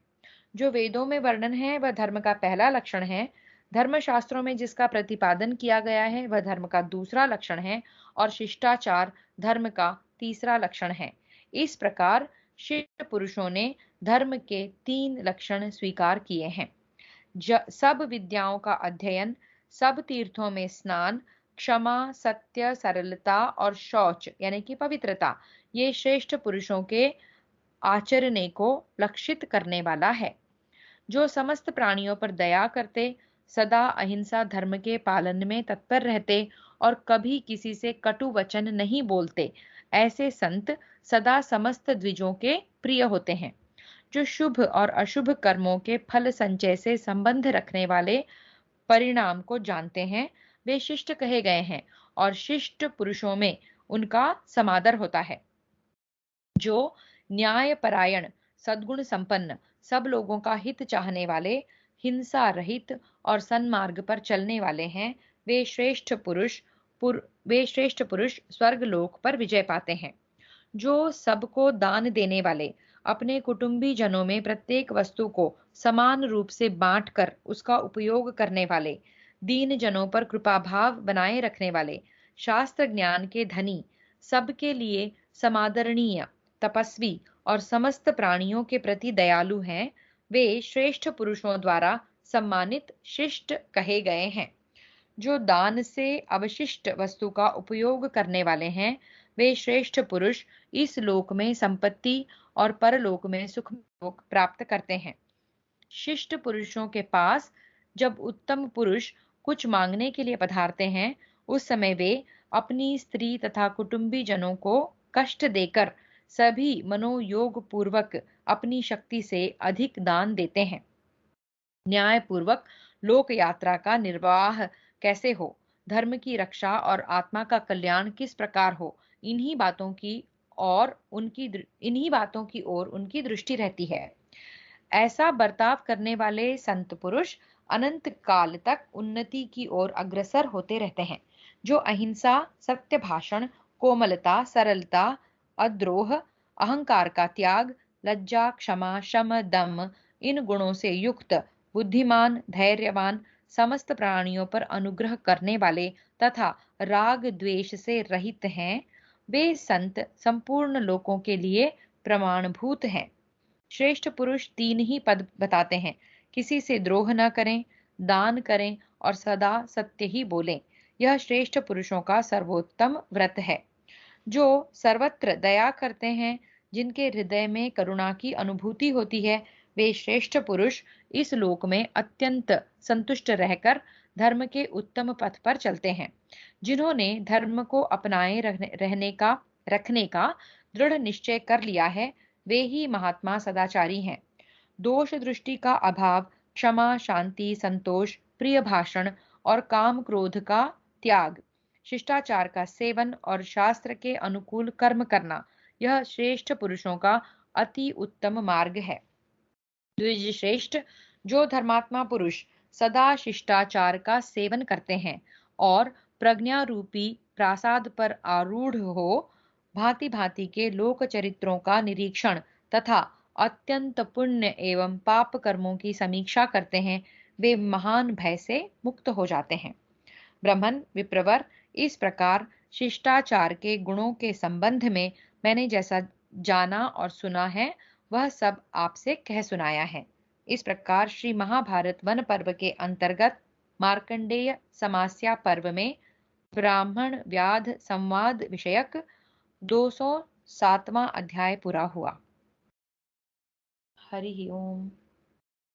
जो वेदों में वर्णन है, वह धर्म का पहला लक्षण है। धर्मशास्त्रों में जिसका प्रतिपादन किया गया है, वह धर्म का दूसरा लक्षण है, और शिष्टाचार धर्म का तीसरा लक्षण है। इस प्रकार शिष्ट पुरुषों ने धर्म के 3 लक्षण स्वीकार किए हैं। सब विद्याओं का अध्ययन, सब तीर्थों में स्नान, क्षमा, सत्य, सरलता और शौच यानी कि पवित्रता, ये श्रेष्ठ पुरुषों के आचरणे को लक्षित करने वाला है। जो समस्त प्राणियों पर दया करते, सदा अहिंसा धर्म के पालन में तत्पर रहते और कभी किसी से कटु वचन नहीं बोलते, ऐसे संत सदा समस्त द्विजों के प्रिय होते हैं। जो शुभ और अशुभ कर्मों के फल संचय से संबंध रखने वाले परिणाम को जानते हैं, वे शिष्ट कहे गए हैं, और शिष्ट पुरुषों में उनका समादर होता है। जो न्यायपरायण, सद्गुण संपन्न, सब लोगों का हित चाहने वाले, हिंसा रहित और सन्मार्ग पर चलने वाले हैं, वे श्रेष्ठ पुरुष स्वर्गलोक पर विजय पाते हैं। जो सबको दान देने वाले, अपने कुटुंबी जनों में प्रत्येक वस्तु को समान रूप से बांटकर उसका उपयोग करने वाले, दीन जनों पर कृपाभाव बनाए रखने वाले, शास्त्र ज्ञान के धनी, सबके लिए समादरणीय, तपस्वी और समस्त प्राणियों के प्रति दयालु हैं, वे श्रेष्ठ पुरुषों द्वारा सम्मानित शिष्ट कहे गए हैं। जो दान से अवशिष्ट वस्तु का उपयोग करने वाले हैं, वे श्रेष्ठ पुरुष इस लोक में संपत्ति और परलोक में सुख प्राप्त करते हैं। शिष्ट पुरुषों के पास जब उत्तम पुरुष कुछ मांगने के लिए पधारते हैं, उस समय वे अपनी स्त्री तथा कुटुंबी जनों को कष्ट देकर सभी मनोयोग पूर्वक अपनी शक्ति से अधिक दान देते हैं। न्याय पूर्वक लोक यात्रा का निर्वाह कैसे हो, धर्म की रक्षा और आत्मा का कल्याण किस प्रकार हो, इन्हीं बातों की ओर उनकी दृष्टि रहती है। ऐसा बर्ताव करने वाले संत पुरुष अनंत काल तक उन्नति की ओर अग्रसर होते रहते हैं। जो अहिंसा, सत्य भाषण, कोमलता, सरलता, अद्रोह, अहंकार का त्याग, लज्जा, क्षमा, शम, दम, इन गुणों से युक्त, बुद्धिमान, धैर्यवान, समस्त प्राणियों पर अनुग्रह करने वाले तथा राग द्वेष से रहित हैं, वे संत संपूर्ण लोकों के लिए प्रमाणभूत हैं। श्रेष्ठ पुरुष 3 ही पद बताते हैं: किसी से द्रोह न करें, दान करें और सदा सत्य ही बोलें। यह श्रेष्ठ पुरुषों का सर्वोत्तम व्रत है। जो सर्वत्र दया करते हैं, जिनके हृदय में करुणा की अनुभूति होती है, वे श्रेष्ठ पुरुष इस लोक में अत्यंत संतुष्ट रहकर धर्म के उत्तम पथ पर चलते हैं। जिन्होंने धर्म को अपनाए रखने का दृढ़ निश्चय कर लिया है, वे ही महात्मा सदाचारी हैं। दोष दृष्टि का अभाव, क्षमा, शांति, संतोष, प्रिय भाषण और काम क्रोध का त्याग, शिष्टाचार का सेवन और शास्त्र के अनुकूल कर्म करना, यह श्रेष्ठ पुरुषों का अति उत्तम मार्ग है। द्विज श्रेष्ठ, जो धर्मात्मा पुरुष सदा शिष्टाचार का सेवन करते हैं और प्रज्ञा रूपी प्रासाद पर आरूढ़ हो भांति भांति के लोक चरित्रों का निरीक्षण तथा अत्यंत पुण्य एवं पाप कर्मों की समीक्षा करते हैं, वे महान भय से मुक्त हो जाते हैं। ब्राह्मण विप्रवर, इस प्रकार शिष्टाचार के गुणों के संबंध में मैंने जैसा जाना और सुना है, वह सब आपसे कह सुनाया है। इस प्रकार श्री महाभारत वन पर्व के अंतर्गत मार्कंडेय समास्या पर्व में ब्राह्मण व्याध संवाद विषयक 207वां अध्याय पूरा हुआ। हरि ओम।